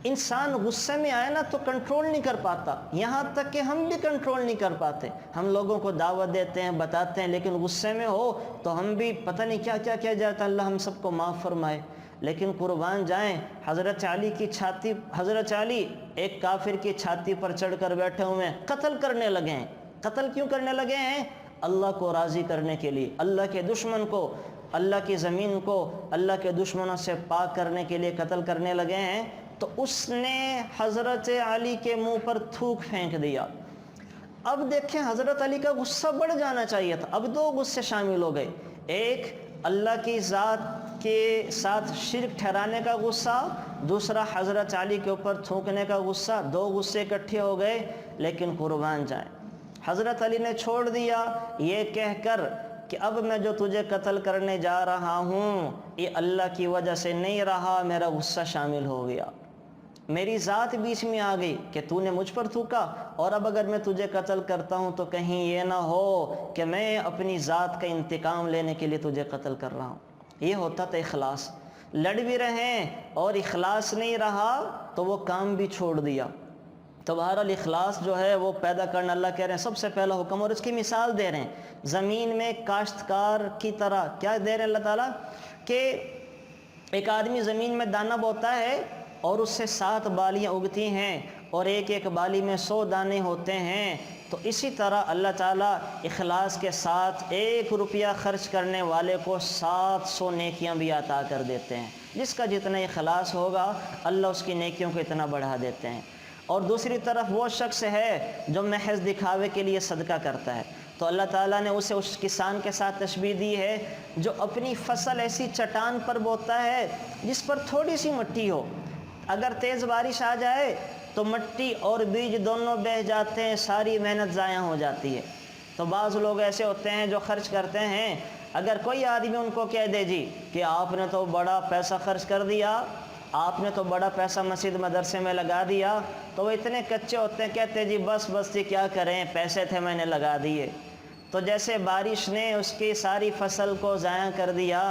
انسان غصے میں آئے نا تو کنٹرول نہیں کر پاتا، یہاں تک کہ ہم بھی کنٹرول نہیں کر پاتے۔ ہم لوگوں کو دعوت دیتے ہیں، بتاتے ہیں، لیکن غصے میں ہو تو ہم بھی پتہ نہیں کیا کیا کیا جاتا، اللہ ہم سب کو معاف فرمائے۔ لیکن قربان جائیں حضرت علی کی چھاتی، حضرت علی ایک کافر کی چھاتی پر چڑھ کر بیٹھے ہوئے ہیں، قتل کرنے لگے ہیں۔ قتل کیوں کرنے لگے ہیں؟ اللہ کو راضی کرنے کے لیے، اللہ کے دشمن کو، اللہ کی زمین کو اللہ کے دشمنوں سے پاک کرنے کے لیے قتل کرنے لگے ہیں۔ تو اس نے حضرت علی کے منہ پر تھوک پھینک دیا۔ اب دیکھیں حضرت علی کا غصہ بڑھ جانا چاہیے تھا، اب 2 غصے شامل ہو گئے، ایک اللہ کی ذات کے ساتھ شرک ٹھہرانے کا غصہ، دوسرا حضرت علی کے اوپر تھوکنے کا غصہ، 2 غصے اکٹھے ہو گئے۔ لیکن قربان جائیں حضرت علی نے چھوڑ دیا یہ کہہ کر کہ اب میں جو تجھے قتل کرنے جا رہا ہوں یہ اللہ کی وجہ سے نہیں رہا، میرا غصہ شامل ہو گیا، میری ذات بیچ میں آ گئی کہ تو نے مجھ پر تھوکا، اور اب اگر میں تجھے قتل کرتا ہوں تو کہیں یہ نہ ہو کہ میں اپنی ذات کا انتقام لینے کے لیے تجھے قتل کر رہا ہوں۔ یہ ہوتا تھا اخلاص۔ لڑ بھی رہیں اور اخلاص نہیں رہا تو وہ کام بھی چھوڑ دیا۔ تو بہرحال اخلاص جو ہے وہ پیدا کرنا اللہ کہہ رہے ہیں سب سے پہلا حکم، اور اس کی مثال دے رہے ہیں زمین میں کاشتکار کی طرح۔ کیا دے رہے ہیں اللہ تعالیٰ؟ کہ ایک آدمی زمین میں دانہ بوتا ہے اور اس سے 7 بالیاں اگتی ہیں اور ایک ایک بالی میں 100 دانے ہوتے ہیں، تو اسی طرح اللہ تعالیٰ اخلاص کے ساتھ 1 روپیہ خرچ کرنے والے کو 700 نیکیاں بھی عطا کر دیتے ہیں۔ جس کا جتنا اخلاص ہوگا اللہ اس کی نیکیوں کو اتنا بڑھا دیتے ہیں۔ اور دوسری طرف وہ شخص ہے جو محض دکھاوے کے لیے صدقہ کرتا ہے، تو اللہ تعالیٰ نے اسے اس کسان کے ساتھ تشبیہ دی ہے جو اپنی فصل ایسی چٹان پر بوتا ہے جس پر تھوڑی سی مٹی ہو، اگر تیز بارش آ جائے تو مٹی اور بیج دونوں بہہ جاتے ہیں، ساری محنت ضائع ہو جاتی ہے۔ تو بعض لوگ ایسے ہوتے ہیں جو خرچ کرتے ہیں، اگر کوئی آدمی ان کو کہہ دے جی کہ آپ نے تو بڑا پیسہ خرچ کر دیا، آپ نے تو بڑا پیسہ مسجد مدرسے میں لگا دیا، تو وہ اتنے کچے ہوتے ہیں، کہتے ہیں جی بس جی کیا کریں، پیسے تھے میں نے لگا دیے۔ تو جیسے بارش نے اس کی ساری فصل کو ضائع کر دیا،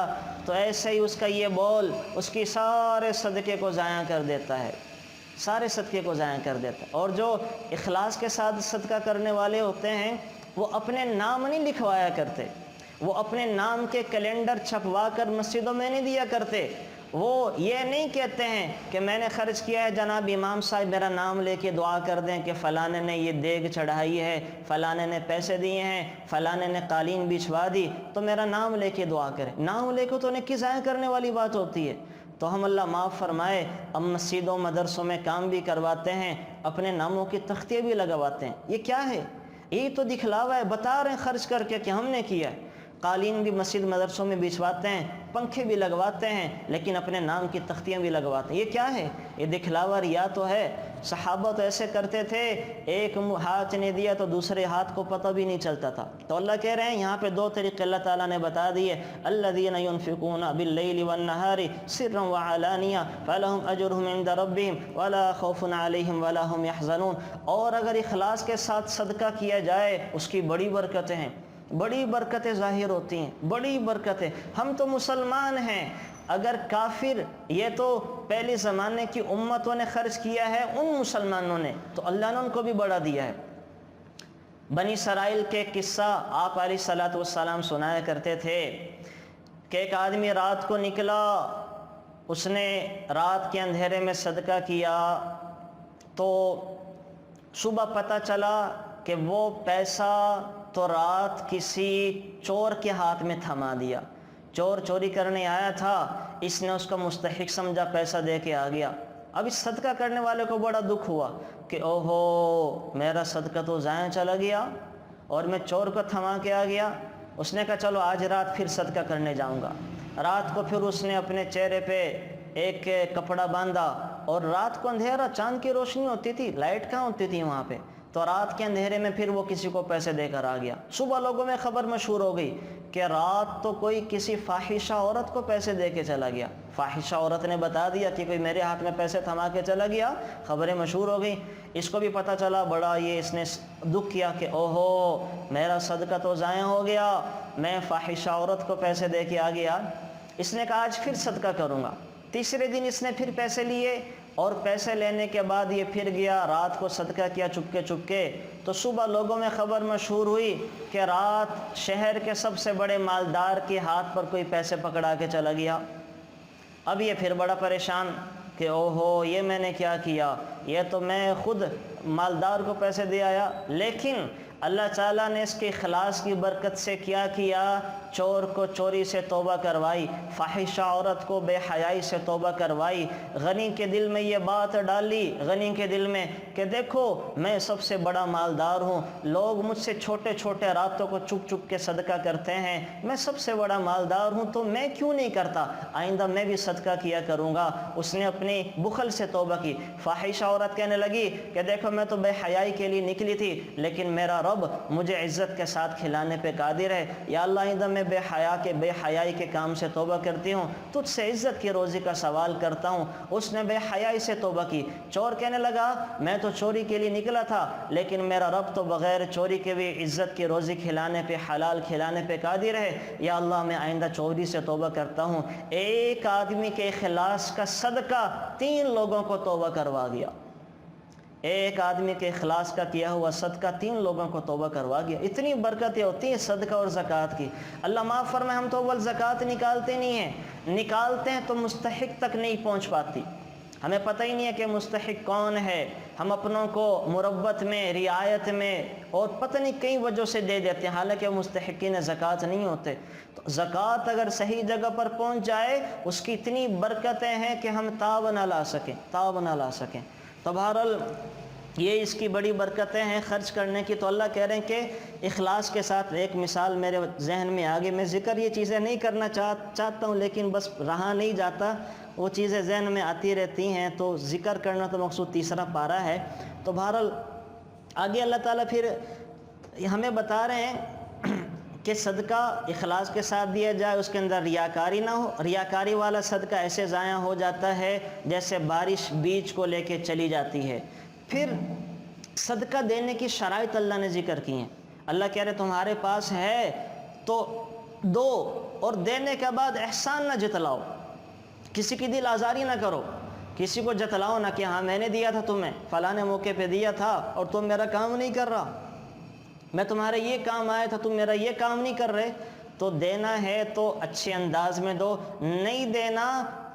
تو ایسے ہی اس کا یہ بول اس کی سارے صدقے کو ضائع کر دیتا ہے، سارے صدقے کو ضائع کر دیتا ہے۔ اور جو اخلاص کے ساتھ صدقہ کرنے والے ہوتے ہیں، وہ اپنے نام نہیں لکھوایا کرتے، وہ اپنے نام کے کیلنڈر چھپوا کر مسجدوں میں نہیں دیا کرتے۔ وہ یہ نہیں کہتے ہیں کہ میں نے خرچ کیا ہے، جناب امام صاحب میرا نام لے کے دعا کر دیں کہ فلانے نے یہ دیگ چڑھائی ہے، فلانے نے پیسے دیے ہیں، فلانے نے قالین بچھوا دی، تو میرا نام لے کے دعا کریں۔ نام لے کے تو نیکی ضائع کرنے والی بات ہوتی ہے۔ تو ہم اللہ معاف فرمائے اب مسجدوں مدرسوں میں کام بھی کرواتے ہیں، اپنے ناموں کی تختیاں بھی لگواتے ہیں۔ یہ کیا ہے؟ یہ تو دکھلاوا ہے، بتا رہے ہیں خرچ کر کے کہ ہم نے کیا ہے۔ قالین بھی مسجد مدرسوں میں بچھواتے ہیں، پنکھے بھی لگواتے ہیں، لیکن اپنے نام کی تختیاں بھی لگواتے ہیں۔ یہ کیا ہے؟ یہ دکھلاوا، ریا تو ہے۔ صحابہ تو ایسے کرتے تھے، ایک ہاتھ نے دیا تو دوسرے ہاتھ کو پتہ بھی نہیں چلتا تھا۔ تو اللہ کہہ رہے ہیں یہاں پہ دو طریقے اللہ تعالیٰ نے بتا دیے، الذین ينفقون باللیل والنہار سرا وعلانیہ فلہم اجرہم عند ربہم ولا خوف علیہم ولا ہم یحزنون۔ اور اگر اخلاص کے ساتھ صدقہ کیا جائے اس کی بڑی برکتیں ہیں، بڑی برکتیں ظاہر ہوتی ہیں، بڑی برکتیں۔ ہم تو مسلمان ہیں، اگر کافر، یہ تو پہلے زمانے کی امتوں نے خرچ کیا ہے ان مسلمانوں نے، تو اللہ نے ان کو بھی بڑا دیا ہے۔ بنی اسرائیل کے قصہ آپ علیہ الصلوۃ والسلام سنایا کرتے تھے کہ ایک آدمی رات کو نکلا، اس نے رات کے اندھیرے میں صدقہ کیا، تو صبح پتہ چلا کہ وہ پیسہ تو رات کسی چور کے ہاتھ میں تھما دیا۔ چور چوری کرنے آیا تھا، اس نے اس کا مستحق سمجھا، پیسہ دے کے آ گیا۔ اب اس صدقہ کرنے والے کو بڑا دکھ ہوا کہ اوہو میرا صدقہ تو ضائع چلا گیا اور میں چور کو تھما کے آ گیا۔ اس نے کہا چلو آج رات پھر صدقہ کرنے جاؤں گا۔ رات کو پھر اس نے اپنے چہرے پہ ایک کپڑا باندھا، اور رات کو اندھیرا، چاند کی روشنی ہوتی تھی، لائٹ کہاں ہوتی تھی وہاں پہ، تو رات کے اندھیرے میں پھر وہ کسی کو پیسے دے کر آ گیا۔ صبح لوگوں میں خبر مشہور ہو گئی کہ رات تو کوئی کسی فاحشہ عورت کو پیسے دے کے چلا گیا، فاحشہ عورت نے بتا دیا کہ کوئی میرے ہاتھ میں پیسے تھما کے چلا گیا، خبریں مشہور ہو گئیں۔ اس کو بھی پتہ چلا، بڑا یہ اس نے دکھ کیا کہ اوہو میرا صدقہ تو ضائع ہو گیا، میں فاحشہ عورت کو پیسے دے کے آ گیا۔ اس نے کہا آج پھر صدقہ کروں گا۔ تیسرے دن اس نے پھر پیسے لیے، اور پیسے لینے کے بعد یہ پھر گیا، رات کو صدقہ کیا چپکے چپکے، تو صبح لوگوں میں خبر مشہور ہوئی کہ رات شہر کے سب سے بڑے مالدار کے ہاتھ پر کوئی پیسے پکڑا کے چلا گیا۔ اب یہ پھر بڑا پریشان کہ اوہو یہ میں نے کیا کیا، یہ تو میں خود مالدار کو پیسے دے آیا۔ لیکن اللہ تعالیٰ نے اس کے اخلاص کی برکت سے کیا کیا، چور کو چوری سے توبہ کروائی، فاحشہ عورت کو بے حیائی سے توبہ کروائی۔ غنی کے دل میں یہ بات ڈالی، غنی کے دل میں، کہ دیکھو میں سب سے بڑا مالدار ہوں، لوگ مجھ سے چھوٹے چھوٹے راتوں کو چپ چپ کے صدقہ کرتے ہیں، میں سب سے بڑا مالدار ہوں، تو میں کیوں نہیں کرتا، آئندہ میں بھی صدقہ کیا کروں گا۔ اس نے اپنی بخل سے توبہ کی۔ فاحشہ عورت کہنے لگی کہ دیکھو میں تو بے حیائی کے لیے نکلی تھی، لیکن میرا رب مجھے عزت کے ساتھ کھلانے پہ قادر ہے، یا اللہ آئندہ میں بے حیائی کے کام سے توبہ کرتی ہوں، تجھ سے عزت کی روزی کا سوال کرتا ہوں۔ اس نے بے حیائی سے توبہ کی۔ چور کہنے لگا میں تو چوری کے لیے نکلا تھا، لیکن میرا رب تو بغیر چوری کے بھی عزت کی روزی کھلانے پہ، حلال کھلانے پہ قادر ہے، یا اللہ میں آئندہ چوری سے توبہ کرتا ہوں۔ ایک آدمی کے اخلاص کا صدقہ 3 لوگوں کو توبہ کروا گیا۔ ایک آدمی کے اخلاص کا کیا ہوا صدقہ 3 لوگوں کو توبہ کروا گیا۔ اتنی برکتیں ہوتی ہیں صدقہ اور زکوٰۃ کی۔ اللہ معاف فرمائے، ہم تو اول زکوٰۃ نکالتے نہیں ہیں، نکالتے ہیں تو مستحق تک نہیں پہنچ پاتی، ہمیں پتہ ہی نہیں ہے کہ مستحق کون ہے، ہم اپنوں کو مربت میں، رعایت میں اور پتہ نہیں کئی وجہ سے دے دیتے ہیں، حالانکہ وہ مستحقین زکوٰۃ نہیں ہوتے۔ تو زکوٰۃ اگر صحیح جگہ پر پہنچ جائے اس کی اتنی برکتیں ہیں کہ ہم تاب نہ لا سکیں۔ تو بہرحال یہ اس کی بڑی برکتیں ہیں خرچ کرنے کی۔ تو اللہ کہہ رہے ہیں کہ اخلاص کے ساتھ، ایک مثال میرے ذہن میں آگے، میں ذکر یہ چیزیں نہیں کرنا چاہتا ہوں لیکن بس رہا نہیں جاتا، وہ چیزیں ذہن میں آتی رہتی ہیں، تو ذکر کرنا تو مقصود تیسرا پارہ ہے۔ تو بہرحال آگے اللہ تعالیٰ پھر ہمیں بتا رہے ہیں کہ صدقہ اخلاص کے ساتھ دیا جائے، اس کے اندر ریاکاری نہ ہو۔ ریاکاری والا صدقہ ایسے ضائع ہو جاتا ہے جیسے بارش بیج کو لے کے چلی جاتی ہے۔ پھر صدقہ دینے کی شرائط اللہ نے ذکر کی ہیں۔ اللہ کہہ رہے تمہارے پاس ہے تو دو، اور دینے کے بعد احسان نہ جتلاؤ، کسی کی دل آزاری نہ کرو، کسی کو جتلاؤ نہ کہ ہاں میں نے دیا تھا تمہیں، فلاں موقع پہ دیا تھا اور تم میرا کام نہیں کر رہا، میں تمہارے یہ کام آیا تھا تم میرا یہ کام نہیں کر رہے۔ تو دینا ہے تو اچھے انداز میں دو، نہیں دینا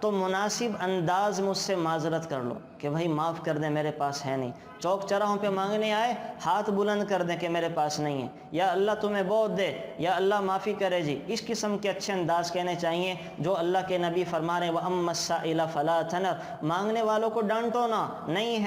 تو مناسب انداز میں اس سے معذرت کر لو کہ بھائی معاف کر دیں میرے پاس ہے نہیں۔ چوک چراہوں پہ مانگنے آئے ہاتھ بلند کر دیں کہ میرے پاس نہیں ہے، یا اللہ تمہیں بہت دے، یا اللہ معافی کرے جی، اس قسم کے اچھے انداز کہنے چاہیے جو اللہ کے نبی فرما رہے ہیں وَأَمَّا السَّائِلَ فَلَا تَنْهَرْ، مانگنے والوں کو ڈانٹو نہ، نہیں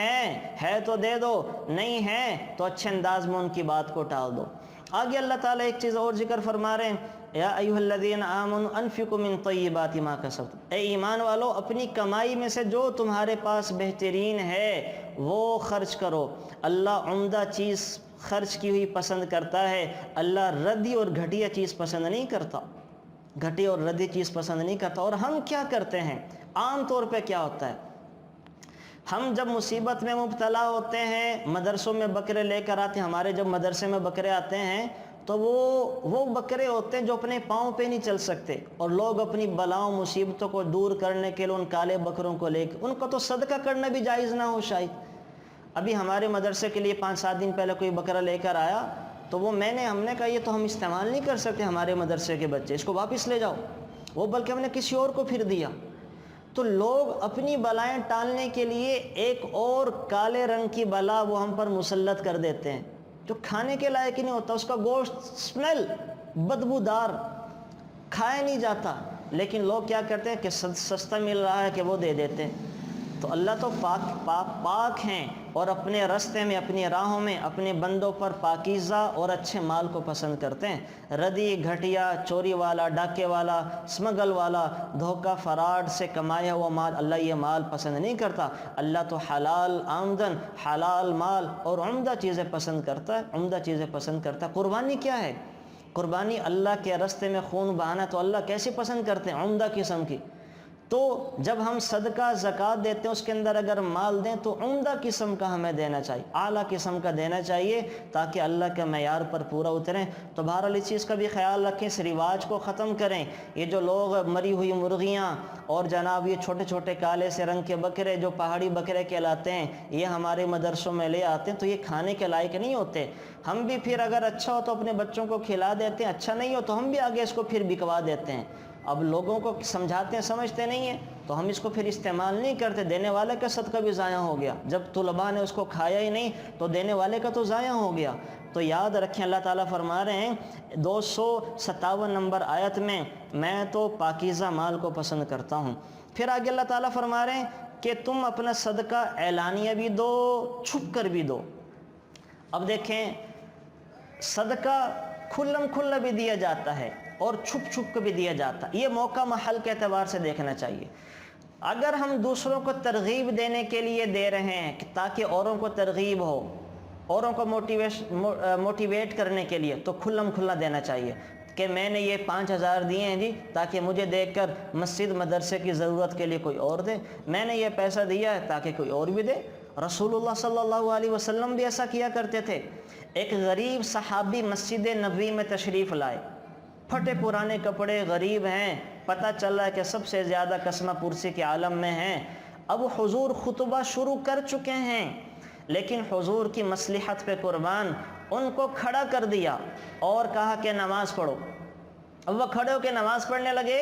ہے تو دے دو، نہیں ہے تو اچھے انداز میں ان کی بات کو ٹال دو۔ آگے اللہ تعالیٰ ایک چیز اور ذکر فرما رہے ہیں یا ایھا الذین آمنوا انفقوا من طیبات ما کسبتم، اے ایمان والو اپنی کمائی میں سے جو تمہارے پاس بہترین ہے وہ خرچ کرو۔ اللہ عمدہ چیز خرچ کی ہوئی پسند کرتا ہے، اللہ ردی اور گھٹیا چیز پسند نہیں کرتا، گھٹی اور ردی چیز پسند نہیں کرتا۔ اور ہم کیا کرتے ہیں عام طور پہ کیا ہوتا ہے، ہم جب مصیبت میں مبتلا ہوتے ہیں مدرسوں میں بکرے لے کر آتے ہیں، ہمارے جب مدرسے میں بکرے آتے ہیں تو وہ بکرے ہوتے ہیں جو اپنے پاؤں پہ نہیں چل سکتے، اور لوگ اپنی بلاؤں مصیبتوں کو دور کرنے کے لیے ان کالے بکروں کو لے کے ان کو تو صدقہ کرنا بھی جائز نہ ہو شاید۔ ابھی ہمارے مدرسے کے لیے 5-7 دن پہلے کوئی بکرا لے کر آیا تو ہم نے کہا یہ تو ہم استعمال نہیں کر سکتے ہمارے مدرسے کے بچے، اس کو واپس لے جاؤ، وہ بلکہ ہم نے کسی اور کو پھر دیا۔ تو لوگ اپنی بلائیں ٹالنے کے لیے ایک اور کالے رنگ کی بلا وہ ہم پر مسلط کر دیتے ہیں جو کھانے کے لائق ہی نہیں ہوتا، اس کا گوشت سمیل بدبودار کھایا نہیں جاتا، لیکن لوگ کیا کرتے ہیں کہ سستا مل رہا ہے کہ وہ دے دیتے ہیں۔ تو اللہ تو پاک ہیں اور اپنے رستے میں اپنی راہوں میں اپنے بندوں پر پاکیزہ اور اچھے مال کو پسند کرتے ہیں۔ ردی گھٹیا چوری والا ڈاکے والا سمگل والا دھوکہ فراڈ سے کمایا ہوا مال اللہ یہ مال پسند نہیں کرتا۔ اللہ تو حلال آمدن حلال مال اور عمدہ چیزیں پسند کرتا ہے، عمدہ چیزیں پسند کرتا ہے۔ قربانی کیا ہے؟ قربانی اللہ کے رستے میں خون بہانا تو اللہ کیسے پسند کرتے ہیں؟ عمدہ قسم کی۔ تو جب ہم صدقہ زکوٰۃ دیتے ہیں اس کے اندر اگر مال دیں تو عمدہ قسم کا ہمیں دینا چاہیے، اعلیٰ قسم کا دینا چاہیے تاکہ اللہ کے معیار پر پورا اتریں۔ تو بہرحال اس چیز کا بھی خیال رکھیں، اس رواج کو ختم کریں۔ یہ جو لوگ مری ہوئی مرغیاں اور جناب یہ چھوٹے چھوٹے کالے سے رنگ کے بکرے جو پہاڑی بکرے کہلاتے ہیں یہ ہمارے مدرسوں میں لے آتے ہیں تو یہ کھانے کے لائق نہیں ہوتے۔ ہم بھی پھر اگر اچھا ہو تو اپنے بچوں کو کھلا دیتے ہیں، اچھا نہیں ہو تو ہم بھی آگے اس کو پھر بکوا دیتے ہیں۔ اب لوگوں کو سمجھاتے ہیں سمجھتے نہیں ہیں تو ہم اس کو پھر استعمال نہیں کرتے، دینے والے کا صدقہ بھی ضائع ہو گیا۔ جب طلباء نے اس کو کھایا ہی نہیں تو دینے والے کا تو ضائع ہو گیا۔ تو یاد رکھیں اللہ تعالیٰ فرما رہے ہیں 257 نمبر آیت میں میں تو پاکیزہ مال کو پسند کرتا ہوں۔ پھر آگے اللہ تعالیٰ فرما رہے ہیں کہ تم اپنا صدقہ اعلانیہ بھی دو چھپ کر بھی دو۔ اب دیکھیں صدقہ کھلم کھلا بھی دیا جاتا ہے اور چھپ چھپ کے بھی دیا جاتا ہے، یہ موقع محل کے اعتبار سے دیکھنا چاہیے۔ اگر ہم دوسروں کو ترغیب دینے کے لیے دے رہے ہیں تاکہ اوروں کو ترغیب ہو، اوروں کو موٹیویٹ کرنے کے لیے تو کھلم کھلا دینا چاہیے کہ میں نے یہ 5000 دیے ہیں جی تاکہ مجھے دیکھ کر مسجد مدرسے کی ضرورت کے لیے کوئی اور دے، میں نے یہ پیسہ دیا ہے تاکہ کوئی اور بھی دے۔ رسول اللہ صلی اللہ علیہ وسلم بھی ایسا کیا کرتے تھے۔ ایک غریب صحابی مسجد نبوی میں تشریف لائے، پھٹے پرانے کپڑے، غریب ہیں، پتہ چل رہا ہے کہ سب سے زیادہ کسمہ پرسی کے عالم میں ہیں۔ اب حضور خطبہ شروع کر چکے ہیں لیکن حضور کی مصلحت پہ قربان ان کو کھڑا کر دیا اور کہا کہ نماز پڑھو۔ اب وہ کھڑے ہو کے نماز پڑھنے لگے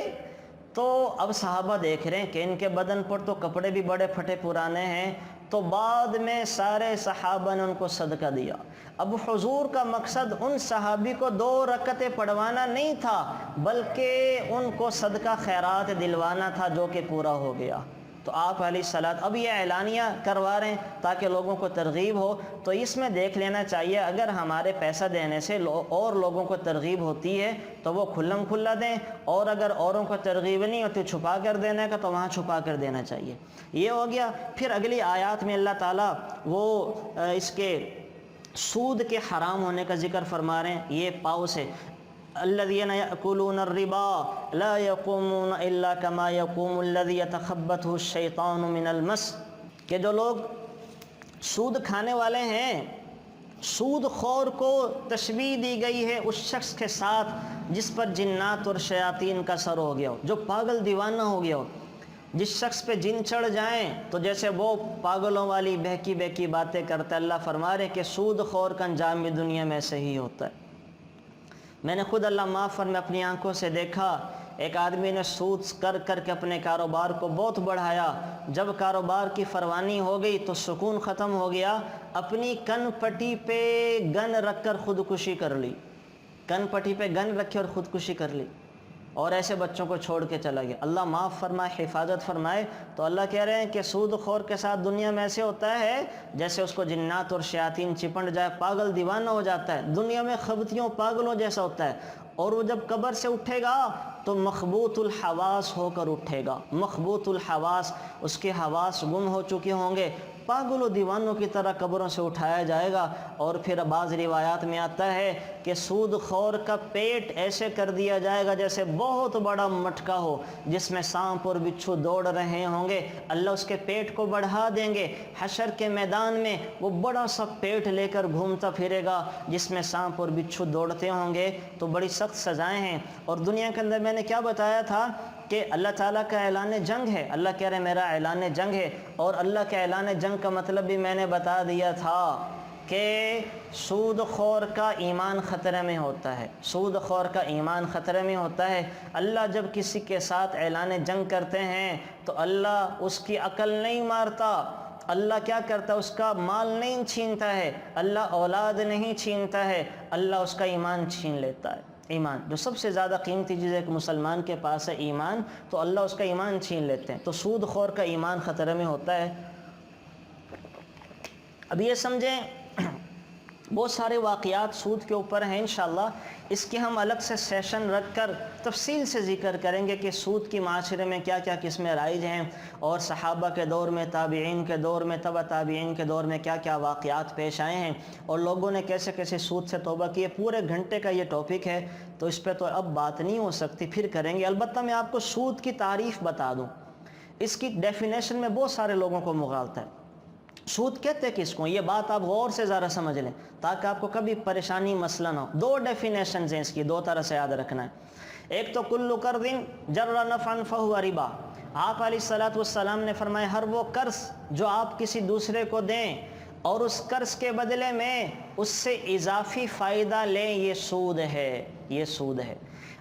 تو اب صحابہ دیکھ رہے ہیں کہ ان کے بدن پر تو کپڑے بھی بڑے پھٹے پرانے ہیں، تو بعد میں سارے صحابہ نے ان کو صدقہ دیا۔ اب حضور کا مقصد ان صحابی کو 2 رکعتیں پڑھوانا نہیں تھا بلکہ ان کو صدقہ خیرات دلوانا تھا جو کہ پورا ہو گیا۔ تو آپ علیہ السلام اب یہ اعلانیہ کروا رہے ہیں تاکہ لوگوں کو ترغیب ہو. تو اس میں دیکھ لینا چاہیے اگر ہمارے پیسہ دینے سے اور لوگوں کو ترغیب ہوتی ہے تو وہ کھلم کھلا دیں, اور اگر اوروں کو ترغیب نہیں ہوتی چھپا کر دینے کا تو وہاں چھپا کر دینا چاہیے. یہ ہو گیا. پھر اگلی آیات میں اللہ تعالیٰ وہ اس کے سود کے حرام ہونے کا ذکر فرما رہے ہیں. یہ پاؤ سے الذین یأکلون الربا لا یقومون الا کما یقوم الذی یتخبطہ الشیطان من المس, کہ جو لوگ سود کھانے والے ہیں, سود خور کو تشبیہ دی گئی ہے اس شخص کے ساتھ جس پر جنات اور شیاطین کا سر ہو گیا ہو, جو پاگل دیوانہ ہو گیا ہو. جس شخص پہ جن چڑھ جائیں تو جیسے وہ پاگلوں والی بہکی بہکی باتیں کرتا ہے. اللہ فرما رہے کہ سود خور کا انجام بھی دنیا میں ایسے ہی ہوتا ہے. میں نے خود اللہ معاف فرمائے اپنی آنکھوں سے دیکھا, ایک آدمی نے سود کر کر کے اپنے کاروبار کو بہت بڑھایا. جب کاروبار کی فروانی ہو گئی تو سکون ختم ہو گیا, اپنی کن پٹی پہ گن رکھ کر خودکشی کر لی. کن پٹی پہ گن رکھے اور خودکشی کر لی, اور ایسے بچوں کو چھوڑ کے چلا گیا. اللہ معاف فرمائے, حفاظت فرمائے. تو اللہ کہہ رہے ہیں کہ سود خور کے ساتھ دنیا میں ایسے ہوتا ہے جیسے اس کو جنات اور شیاطین چپٹ جائے, پاگل دیوانہ ہو جاتا ہے. دنیا میں خبتیوں پاگلوں جیسا ہوتا ہے, اور وہ جب قبر سے اٹھے گا تو مخبوط الحواس ہو کر اٹھے گا. مخبوط الحواس, اس کے حواس گم ہو چکے ہوں گے, پاگل و دیوانوں کی طرح قبروں سے اٹھایا جائے گا. اور پھر بعض روایات میں آتا ہے کہ سود خور کا پیٹ ایسے کر دیا جائے گا جیسے بہت بڑا مٹکا ہو جس میں سانپ اور بچھو دوڑ رہے ہوں گے. اللہ اس کے پیٹ کو بڑھا دیں گے. حشر کے میدان میں وہ بڑا سا پیٹ لے کر گھومتا پھرے گا جس میں سانپ اور بچھو دوڑتے ہوں گے. تو بڑی سخت سزائیں ہیں. اور دنیا کے اندر میں نے کیا بتایا تھا کہ اللہ تعالیٰ کا اعلان جنگ ہے. اللہ کہہ رہے میرا اعلان جنگ ہے, اور اللہ کے اعلان جنگ کا مطلب بھی میں نے بتا دیا تھا کہ سود خور کا ایمان خطرے میں ہوتا ہے. سود خور کا ایمان خطرے میں ہوتا ہے. اللہ جب کسی کے ساتھ اعلان جنگ کرتے ہیں تو اللہ اس کی عقل نہیں مارتا. اللہ کیا کرتا ہے, اس کا مال نہیں چھینتا ہے, اللہ اولاد نہیں چھینتا ہے, اللہ اس کا ایمان چھین لیتا ہے. ایمان جو سب سے زیادہ قیمتی چیز ایک مسلمان کے پاس ہے, ایمان, تو اللہ اس کا ایمان چھین لیتے ہیں. تو سود خور کا ایمان خطرے میں ہوتا ہے. اب یہ سمجھیں بہت سارے واقعات سود کے اوپر ہیں. انشاءاللہ اس کی ہم الگ سے سیشن رکھ کر تفصیل سے ذکر کریں گے کہ سود کی معاشرے میں کیا کیا قسمیں رائج ہیں, اور صحابہ کے دور میں, تابعین کے دور میں, تبع تابعین کے دور میں کیا کیا واقعات پیش آئے ہیں, اور لوگوں نے کیسے کیسے سود سے توبہ کی. پورے گھنٹے کا یہ ٹاپک ہے تو اس پہ تو اب بات نہیں ہو سکتی, پھر کریں گے. البتہ میں آپ کو سود کی تعریف بتا دوں. اس کی ڈیفینیشن میں بہت سارے لوگوں کو مغالطہ ہے. سود کہتے کس کو, یہ بات آپ غور سے ذرا سمجھ لیں تاکہ آپ کو کبھی پریشانی مسئلہ نہ ہو. دو ڈیفینیشنز ہیں اس کی, دو طرح سے یاد رکھنا ہے. ایک تو کل قرض جر نفعا فہو ربا. آپ علیہ السلام نے فرمایا ہر وہ قرض جو آپ کسی دوسرے کو دیں اور اس قرض کے بدلے میں اس سے اضافی فائدہ لیں, یہ سود ہے. یہ سود ہے.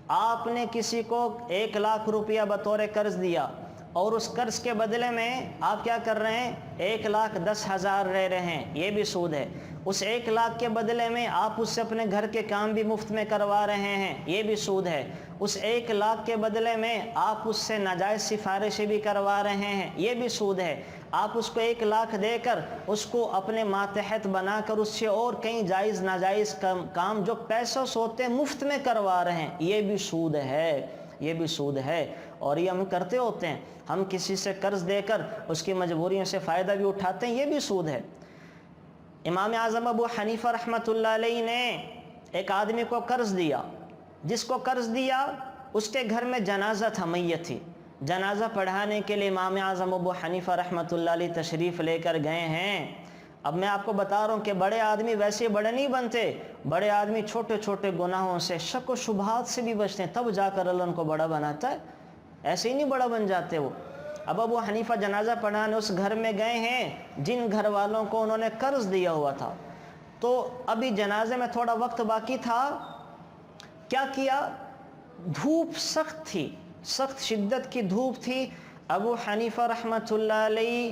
آپ نے کسی کو 1 لاکھ روپیہ بطور قرض دیا اور اس قرض کے بدلے میں آپ کیا کر رہے ہیں, 1,10,000 لے رہے ہیں, یہ بھی سود ہے. اس 1 لاکھ کے بدلے میں آپ اس سے اپنے گھر کے کام بھی مفت میں کروا رہے ہیں, یہ بھی سود ہے. اس 1 لاکھ کے بدلے میں آپ اس سے ناجائز سفارشیں بھی کروا رہے ہیں, یہ بھی سود ہے. آپ اس کو 1 لاکھ دے کر اس کو اپنے ماتحت بنا کر اس سے اور کئی جائز ناجائز کام جو پیسوں سے ہوتے ہیں مفت میں کروا رہے ہیں, یہ بھی سود ہے. یہ بھی سود ہے. اور یہ ہم کرتے ہوتے ہیں, ہم کسی سے قرض دے کر اس کی مجبوریوں سے فائدہ بھی اٹھاتے ہیں, یہ بھی سود ہے. امام اعظم ابو حنیفہ رحمۃ اللہ علیہ نے ایک آدمی کو قرض دیا. جس کو قرض دیا اس کے گھر میں جنازہ تھا, میت تھی. جنازہ پڑھانے کے لیے امام اعظم ابو حنیفہ رحمۃ اللہ علیہ تشریف لے کر گئے ہیں. اب میں آپ کو بتا رہا ہوں کہ بڑے آدمی ویسے بڑے نہیں بنتے. بڑے آدمی چھوٹے چھوٹے گناہوں سے, شک و شبہات سے بھی بچتے ہیں, تب جا کر اللہ ان کو بڑا بناتا ہے. ایسے ہی نہیں بڑا بن جاتے وہ. اب ابو حنیفہ جنازہ پڑھانے اس گھر میں گئے ہیں جن گھر والوں کو انہوں نے قرض دیا ہوا تھا. تو ابھی جنازے میں تھوڑا وقت باقی تھا. کیا کیا, دھوپ سخت تھی, سخت شدت کی دھوپ تھی. ابو حنیفہ رحمۃ اللہ علیہ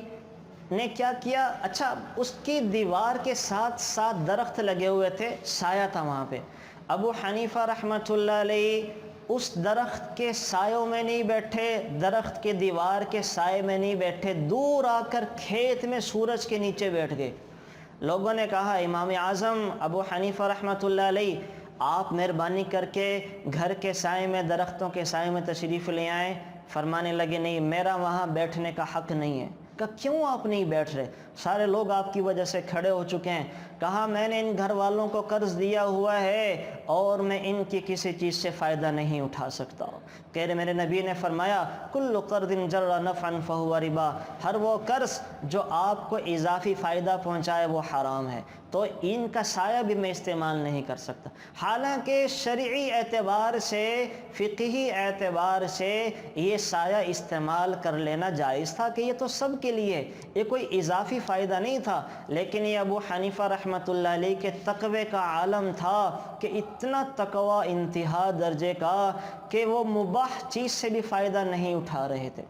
نے کیا کیا, اچھا اس کی دیوار کے ساتھ ساتھ درخت لگے ہوئے تھے, سایہ تھا وہاں پہ. ابو حنیفہ رحمۃ اللہ علیہ اس درخت کے سایوں میں نہیں بیٹھے، درخت کے دیوار کے سائے میں نہیں بیٹھے، دور آ کر کھیت میں سورج کے نیچے بیٹھ گئے۔ لوگوں نے کہا امام اعظم ابو حنیفہ رحمۃ اللہ علیہ آپ مہربانی کر کے گھر کے سائے میں، درختوں کے سائے میں تشریف لے آئیں۔ فرمانے لگے نہیں، میرا وہاں بیٹھنے کا حق نہیں ہے۔ کہا کیوں آپ نہیں بیٹھ رہے؟ سارے لوگ آپ کی وجہ سے کھڑے ہو چکے ہیں۔ کہا میں نے ان گھر والوں کو قرض دیا ہوا ہے اور میں ان کی کسی چیز سے فائدہ نہیں اٹھا سکتا۔ کہہ رہے میرے نبی نے فرمایا کل قرض جر نفعا فہو ربا، ہر وہ قرض جو آپ کو اضافی فائدہ پہنچائے وہ حرام ہے، تو ان کا سایہ بھی میں استعمال نہیں کر سکتا۔ حالانکہ شرعی اعتبار سے، فقہی اعتبار سے یہ سایہ استعمال کر لینا جائز تھا کہ یہ تو سب کے لیے، یہ کوئی اضافی فائدہ نہیں تھا، لیکن یہ ابو حنیفہ رحمۃ اللہ علیہ کے تقوی کا عالم تھا کہ اتنا تقوی انتہا درجے کا کہ وہ مباح چیز سے بھی فائدہ نہیں اٹھا رہے تھے۔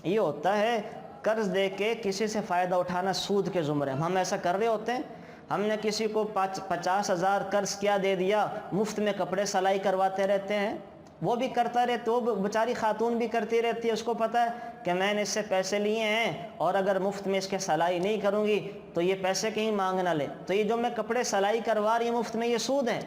یہ ہوتا ہے قرض دے کے کسی سے فائدہ اٹھانا سود کے زمرے، ہم ایسا کر رہے ہوتے ہیں۔ ہم نے کسی کو 50,000 قرض کیا دے دیا، مفت میں کپڑے سلائی کرواتے رہتے ہیں، وہ بھی کرتا رہتے، وہ بیچاری خاتون بھی کرتی رہتی ہے، اس کو پتہ ہے کہ میں نے اس سے پیسے لیے ہیں اور اگر مفت میں اس کے سلائی نہیں کروں گی تو یہ پیسے کہیں مانگ نہ لے، تو یہ جو میں کپڑے سلائی کروا رہی ہوں مفت میں، یہ سود ہے۔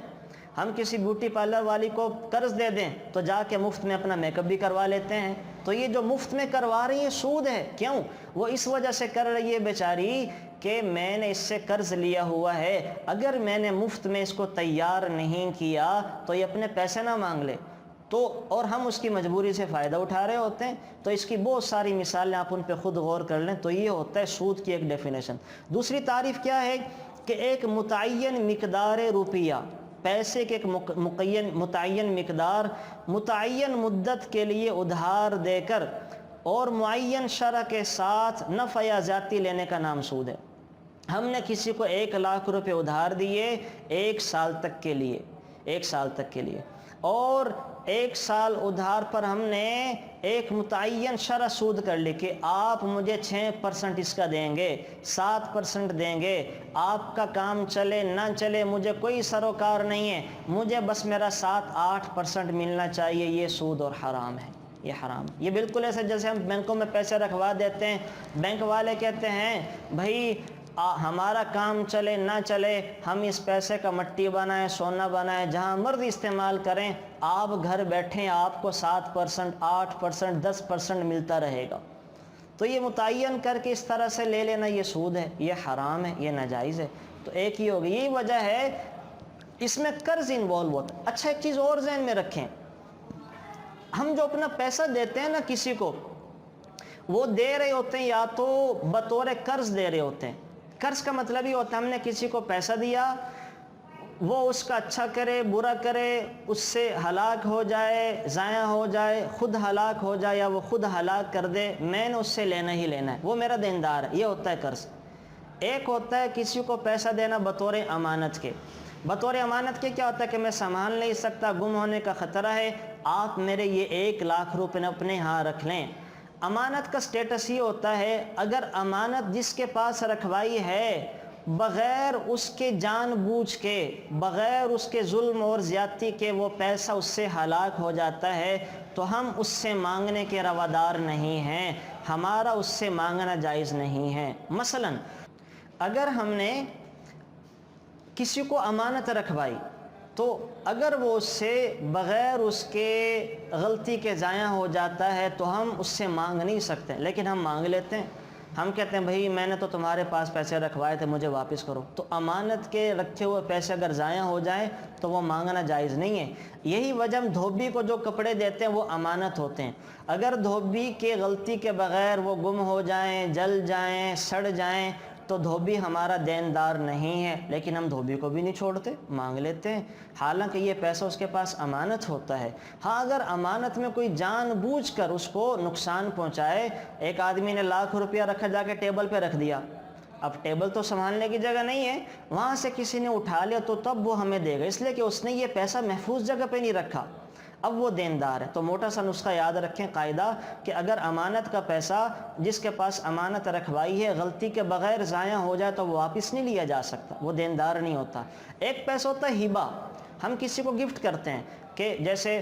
ہم کسی بیوٹی پارلر والی کو قرض دے دیں تو جا کے مفت میں اپنا میک اپ بھی کروا لیتے ہیں، تو یہ جو مفت میں کروا رہی ہے سود ہے۔ کیوں؟ وہ اس وجہ سے کر رہی ہے بیچاری کہ میں نے اس سے قرض لیا ہوا ہے، اگر میں نے مفت میں اس کو تیار نہیں کیا تو یہ اپنے پیسے نہ مانگ لے، تو اور ہم اس کی مجبوری سے فائدہ اٹھا رہے ہوتے ہیں۔ تو اس کی بہت ساری مثالیں آپ ان پہ خود غور کر لیں، تو یہ ہوتا ہے سود کی ایک ڈیفینیشن۔ دوسری تعریف کیا ہے کہ ایک متعین مقدار روپیہ، پیسے کے ایک متعین مقدار متعین مدت کے لیے ادھار دے کر اور معین شرح کے ساتھ نفع یا زیادتی لینے کا نام سود ہے۔ ہم نے کسی کو 1,00,000 روپے ادھار دیے 1 سال تک کے لیے، 1 سال تک کے لیے، اور 1 سال ادھار پر ہم نے ایک متعین شرح سود کر لی کہ آپ مجھے 6% اس کا دیں گے، 7% دیں گے، آپ کا کام چلے نہ چلے مجھے کوئی سروکار نہیں ہے، مجھے بس میرا 7-8% ملنا چاہیے، یہ سود اور حرام ہے، یہ حرام۔ یہ بالکل ایسے جیسے ہم بینکوں میں پیسے رکھوا دیتے ہیں، بینک والے کہتے ہیں بھائی ہمارا کام چلے نہ چلے ہم اس پیسے کا مٹی بنائیں، سونا بنائیں، جہاں مرضی استعمال کریں، آپ گھر بیٹھیں آپ کو 7%، 8%، 10% ملتا رہے گا۔ تو یہ متعین کر کے اس طرح سے لے لینا یہ سود ہے، یہ حرام ہے، یہ ناجائز ہے۔ تو ایک ہی ہوگی، یہی وجہ ہے اس میں قرض انوالو ہوتا ہے۔ اچھا ایک چیز اور ذہن میں رکھیں، ہم جو اپنا پیسہ دیتے ہیں نا کسی کو، وہ دے رہے ہوتے ہیں یا تو بطور قرض دے رہے ہوتے ہیں۔ قرض کا مطلب یہ ہوتا ہے ہم نے کسی کو پیسہ دیا، وہ اس کا اچھا کرے برا کرے، اس سے ہلاک ہو جائے، ضائع ہو جائے، خود ہلاک ہو جائے یا وہ خود ہلاک کر دے، میں نے اس سے لینا ہی لینا ہے، وہ میرا دیندار ہے، یہ ہوتا ہے قرض۔ ایک ہوتا ہے کسی کو پیسہ دینا بطور امانت کے۔ بطور امانت کے کیا ہوتا ہے کہ میں سنبھال نہیں سکتا، گم ہونے کا خطرہ ہے، آپ میرے یہ 1,00,000 روپے اپنے ہاں رکھ لیں۔ امانت کا سٹیٹس یہ ہوتا ہے اگر امانت جس کے پاس رکھوائی ہے بغیر اس کے جان بوجھ کے، بغیر اس کے ظلم اور زیادتی کے وہ پیسہ اس سے ہلاک ہو جاتا ہے تو ہم اس سے مانگنے کے روادار نہیں ہیں، ہمارا اس سے مانگنا جائز نہیں ہے۔ مثلا اگر ہم نے کسی کو امانت رکھوائی تو اگر وہ اس سے بغیر اس کے غلطی کے ضائع ہو جاتا ہے تو ہم اس سے مانگ نہیں سکتے، لیکن ہم مانگ لیتے ہیں۔ ہم کہتے ہیں بھائی میں نے تو تمہارے پاس پیسے رکھوائے تھے، مجھے واپس کرو۔ تو امانت کے رکھے ہوئے پیسے اگر ضائع ہو جائیں تو وہ مانگنا جائز نہیں ہے۔ یہی وجہ ہم دھوبی کو جو کپڑے دیتے ہیں وہ امانت ہوتے ہیں، اگر دھوبی کے غلطی کے بغیر وہ گم ہو جائیں، جل جائیں، سڑ جائیں تو دھوبی ہمارا دیندار نہیں ہے، لیکن ہم دھوبی کو بھی نہیں چھوڑتے، مانگ لیتے ہیں، حالانکہ یہ پیسہ اس کے پاس امانت ہوتا ہے۔ ہاں اگر امانت میں کوئی جان بوجھ کر اس کو نقصان پہنچائے، ایک آدمی نے 1,00,000 روپیہ رکھا جا کے ٹیبل پہ رکھ دیا، اب ٹیبل تو سنبھالنے کی جگہ نہیں ہے، وہاں سے کسی نے اٹھا لیا تو تب وہ ہمیں دے گا، اس لیے کہ اس نے یہ پیسہ محفوظ جگہ پہ نہیں رکھا، اب وہ دیندار ہے۔ تو موٹا سا نسخہ یاد رکھیں، قاعدہ کہ اگر امانت کا پیسہ جس کے پاس امانت رکھوائی ہے غلطی کے بغیر ضائع ہو جائے تو وہ واپس نہیں لیا جا سکتا، وہ دیندار نہیں ہوتا۔ ایک پیسہ ہوتا ہے ہبہ، ہم کسی کو گفٹ کرتے ہیں کہ جیسے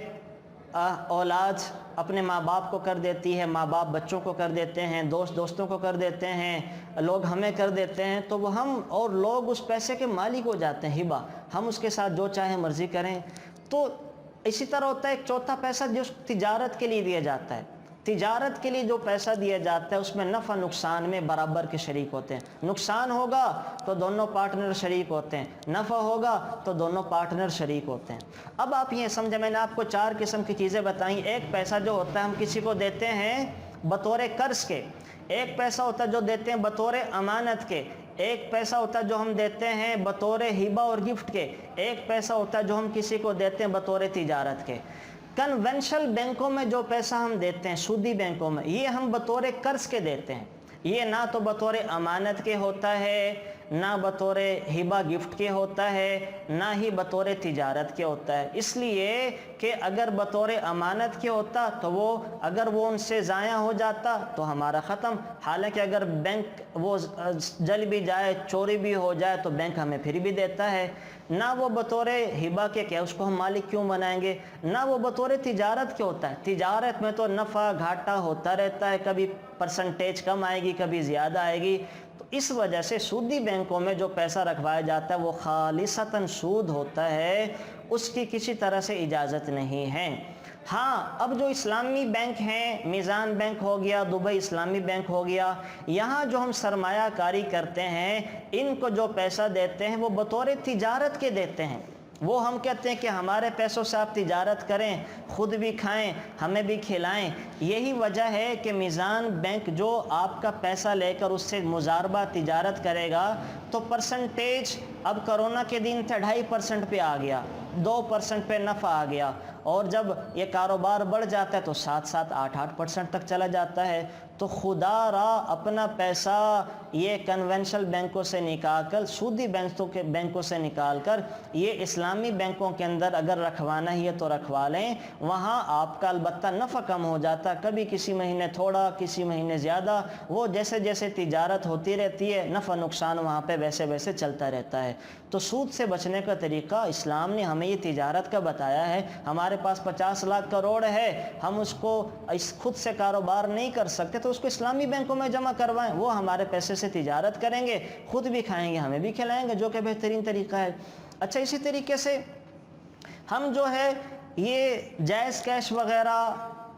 اولاد اپنے ماں باپ کو کر دیتی ہے، ماں باپ بچوں کو کر دیتے ہیں، دوست دوستوں کو کر دیتے ہیں، لوگ ہمیں کر دیتے ہیں، تو وہ ہم اور لوگ اس پیسے کے مالک ہو جاتے ہیں، ہبہ، ہم اس کے ساتھ جو چاہیں مرضی کریں۔ تو اسی طرح ہوتا ہے ایک چوتھا پیسہ جو تجارت کے لیے دیا جاتا ہے۔ تجارت کے لیے جو پیسہ دیا جاتا ہے اس میں نفع نقصان میں برابر کے شریک ہوتے ہیں۔ نقصان ہوگا تو دونوں پارٹنر شریک ہوتے ہیں، نفع ہوگا تو دونوں پارٹنر شریک ہوتے ہیں۔ اب آپ یہ سمجھیں، میں نے آپ کو 4 قسم کی چیزیں بتائیں۔ ایک پیسہ جو ہوتا ہے ہم کسی کو دیتے ہیں بطور قرض کے، ایک پیسہ ہوتا ہے جو دیتے ہیں بطور امانت کے، ایک پیسہ ہوتا ہے جو ہم دیتے ہیں بطور ہبہ اور گفٹ کے، ایک پیسہ ہوتا ہے جو ہم کسی کو دیتے ہیں بطور تجارت کے۔ کنونشنل بینکوں میں جو پیسہ ہم دیتے ہیں، سودی بینکوں میں، یہ ہم بطور قرض کے دیتے ہیں۔ یہ نہ تو بطور امانت کے ہوتا ہے، نہ بطور ہبہ گفٹ کے ہوتا ہے، نہ ہی بطور تجارت کے ہوتا ہے۔ اس لیے کہ اگر بطور امانت کے ہوتا تو وہ اگر وہ ان سے ضائع ہو جاتا تو ہمارا ختم، حالانکہ اگر بینک وہ جل بھی جائے، چوری بھی ہو جائے تو بینک ہمیں پھر بھی دیتا ہے۔ نہ وہ بطور ہبہ کے کیا اس کو ہم مالک کیوں بنائیں گے، نہ وہ بطور تجارت کے ہوتا ہے۔ تجارت میں تو نفع گھاٹا ہوتا رہتا ہے، کبھی پرسنٹیج کم آئے گی، کبھی زیادہ آئے گی۔ تو اس وجہ سے سودی بینکوں میں جو پیسہ رکھوایا جاتا ہے وہ خالصتاً سود ہوتا ہے، اس کی کسی طرح سے اجازت نہیں ہے۔ ہاں، اب جو اسلامی بینک ہیں، میزان بینک ہو گیا، دبئی اسلامی بینک ہو گیا، یہاں جو ہم سرمایہ کاری کرتے ہیں، ان کو جو پیسہ دیتے ہیں وہ بطور تجارت کے دیتے ہیں۔ وہ ہم کہتے ہیں کہ ہمارے پیسوں سے آپ تجارت کریں، خود بھی کھائیں، ہمیں بھی کھلائیں۔ یہی وجہ ہے کہ میزان بینک جو آپ کا پیسہ لے کر اس سے مضاربہ تجارت کرے گا تو پرسنٹیج اب کرونا کے دن تھے 2.5% پہ آ گیا، 2% پہ نفع آ گیا، اور جب یہ کاروبار بڑھ جاتا ہے تو 7 8% تک چلا جاتا ہے۔ تو خدا را اپنا پیسہ یہ کنونشنل بینکوں سے نکال کر، سودی بینکوں سے نکال کر یہ اسلامی بینکوں کے اندر اگر رکھوانا ہی ہے تو رکھوا لیں۔ وہاں آپ کا البتہ نفع کم ہو جاتا، کبھی کسی مہینے تھوڑا، کسی مہینے زیادہ، وہ جیسے جیسے تجارت ہوتی رہتی ہے نفع نقصان وہاں پہ ویسے ویسے چلتا رہتا ہے۔ تو سود سے بچنے کا طریقہ اسلام نے ہمیں یہ تجارت کا بتایا ہے۔ ہمارے پاس 50 لاکھ کروڑ ہے، ہم اس کو خود سے کاروبار نہیں کر سکتے تو اس کو اسلامی بینکوں میں جمع کروائیں، وہ ہمارے پیسے سے تجارت کریں گے، خود بھی کھائیں گے، ہمیں بھی کھلائیں گے، جو کہ بہترین طریقہ ہے۔ اچھا، اسی طریقے سے ہم جو ہے یہ جائز کیش وغیرہ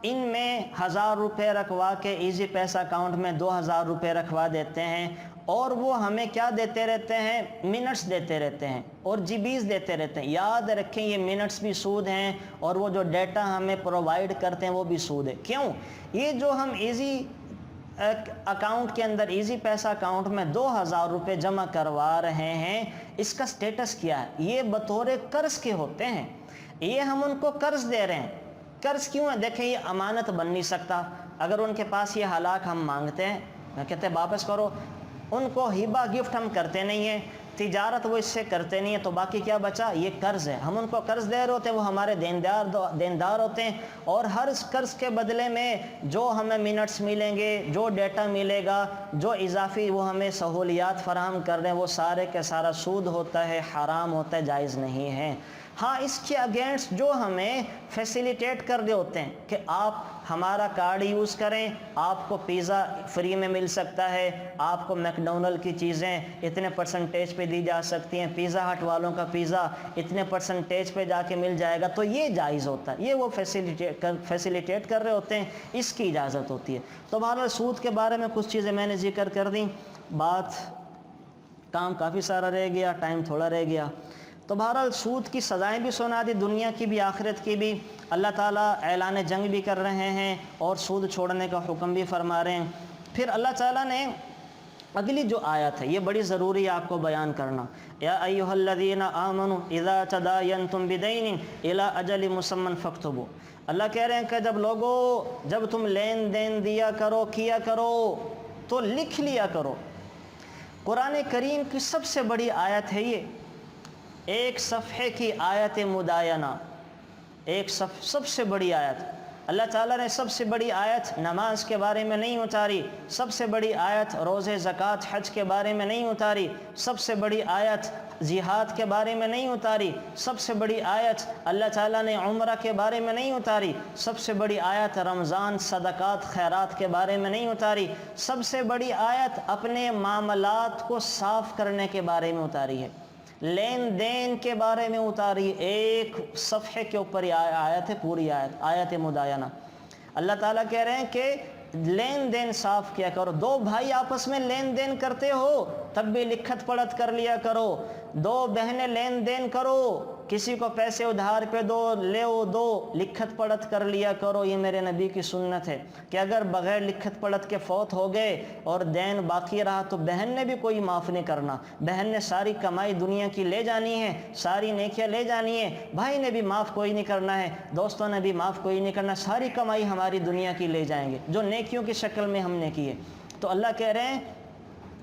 ان میں 1000 روپے رکھوا کے ایزی پیسہ اکاؤنٹ میں 2000 روپے رکھوا دیتے ہیں، اور وہ ہمیں کیا دیتے رہتے ہیں، منٹس دیتے رہتے ہیں اور جی بیز دیتے رہتے ہیں۔ یاد رکھیں یہ منٹس بھی سود ہیں اور وہ جو ڈیٹا ہمیں پرووائڈ کرتے ہیں وہ بھی سود ہے۔ کیوں؟ یہ جو ہم ایزی اکاؤنٹ کے اندر، ایزی پیسہ اکاؤنٹ میں 2000 روپے جمع کروا رہے ہیں، اس کا سٹیٹس کیا ہے؟ یہ بطور قرض کے ہوتے ہیں، یہ ہم ان کو قرض دے رہے ہیں۔ قرض کیوں ہے؟ دیکھیں یہ امانت بن نہیں سکتا۔ اگر ان کے پاس یہ ہلاک ہم مانگتے ہیں، کہتے ہیں واپس کرو، ان کو ہبہ گفٹ ہم کرتے نہیں ہیں، تجارت وہ اس سے کرتے نہیں ہیں، تو باقی کیا بچا؟ یہ قرض ہے۔ ہم ان کو قرض دے رہے ہوتے ہیں، وہ ہمارے دیندار ہوتے ہیں، اور ہر قرض کے بدلے میں جو ہمیں منٹس ملیں گے، جو ڈیٹا ملے گا، جو اضافی وہ ہمیں سہولیات فراہم کر رہے ہیں، وہ سارے کے سارا سود ہوتا ہے، حرام ہوتا ہے، جائز نہیں ہے۔ ہاں، اس کے اگینسٹ جو ہمیں فیسیلیٹیٹ کر رہے ہوتے ہیں کہ آپ ہمارا کارڈ یوز کریں، آپ کو پیزا فری میں مل سکتا ہے، آپ کو میک ڈونلڈ کی چیزیں اتنے پرسنٹیج پہ دی جا سکتی ہیں، پیزا ہٹ والوں کا پیزا اتنے پرسنٹیج پہ جا کے مل جائے گا، تو یہ جائز ہوتا ہے، یہ وہ فیسیلیٹیٹ کر رہے ہوتے ہیں، اس کی اجازت ہوتی ہے۔ تو بہرحال سود کے بارے میں کچھ چیزیں میں نے ذکر کر دیں، کام کافی سارا رہ گیا، ٹائم تھوڑا رہ گیا۔ تو بہرحال سود کی سزائیں بھی سنا دی، دنیا کی بھی آخرت کی بھی۔ اللہ تعالیٰ اعلان جنگ بھی کر رہے ہیں اور سود چھوڑنے کا حکم بھی فرما رہے ہیں۔ پھر اللہ تعالیٰ نے اگلی جو آیت ہے یہ بڑی ضروری ہے آپ کو بیان کرنا۔ یا ایھا الذین آمنوا اذا تداینتم بدین الی اجل مسمى فاکتبوا۔ اللہ کہہ رہے ہیں کہ جب تم لین دین دیا کرو، کیا کرو تو لکھ لیا کرو۔ قرآن کریم کی سب سے بڑی آیت ہے یہ، ایک صفحے کی آیت مداینہ، سب سے بڑی آیت۔ اللہ تعالیٰ نے سب سے بڑی آیت نماز کے بارے میں نہیں اتاری، سب سے بڑی آیت روزے زکوٰۃ حج کے بارے میں نہیں اتاری، سب سے بڑی آیت جہاد کے بارے میں نہیں اتاری، سب سے بڑی آیت اللہ تعالیٰ نے عمرہ کے بارے میں نہیں اتاری، سب سے بڑی آیت رمضان صدقات خیرات کے بارے میں نہیں اتاری، سب سے بڑی آیت اپنے معاملات کو صاف کرنے کے بارے میں اتاری ہے، لین دین کے بارے میں اتاری۔ ایک صفحے کے اوپر یہ آیت ہے، پوری آیت مداینہ۔ اللہ تعالیٰ کہہ رہے ہیں کہ لین دین صاف کیا کرو، دو بھائی آپس میں لین دین کرتے ہو تب بھی لکھت پڑھت کر لیا کرو، دو بہنیں لین دین کرو، کسی کو پیسے ادھار پہ دو دو لکھت پڑھت کر لیا کرو۔ یہ میرے نبی کی سنت ہے کہ اگر بغیر لکھت پڑھت کے فوت ہو گئے اور دین باقی رہا تو بہن نے بھی کوئی معاف نہیں کرنا، بہن نے ساری کمائی دنیا کی لے جانی ہے، ساری نیکیاں لے جانی ہے، بھائی نے بھی معاف کوئی نہیں کرنا ہے، دوستوں نے بھی معاف کوئی نہیں کرنا، ساری کمائی ہماری دنیا کی لے جائیں گے جو نیکیوں کی شکل میں ہم نے کی ہے۔ تو اللہ کہہ رہے ہیں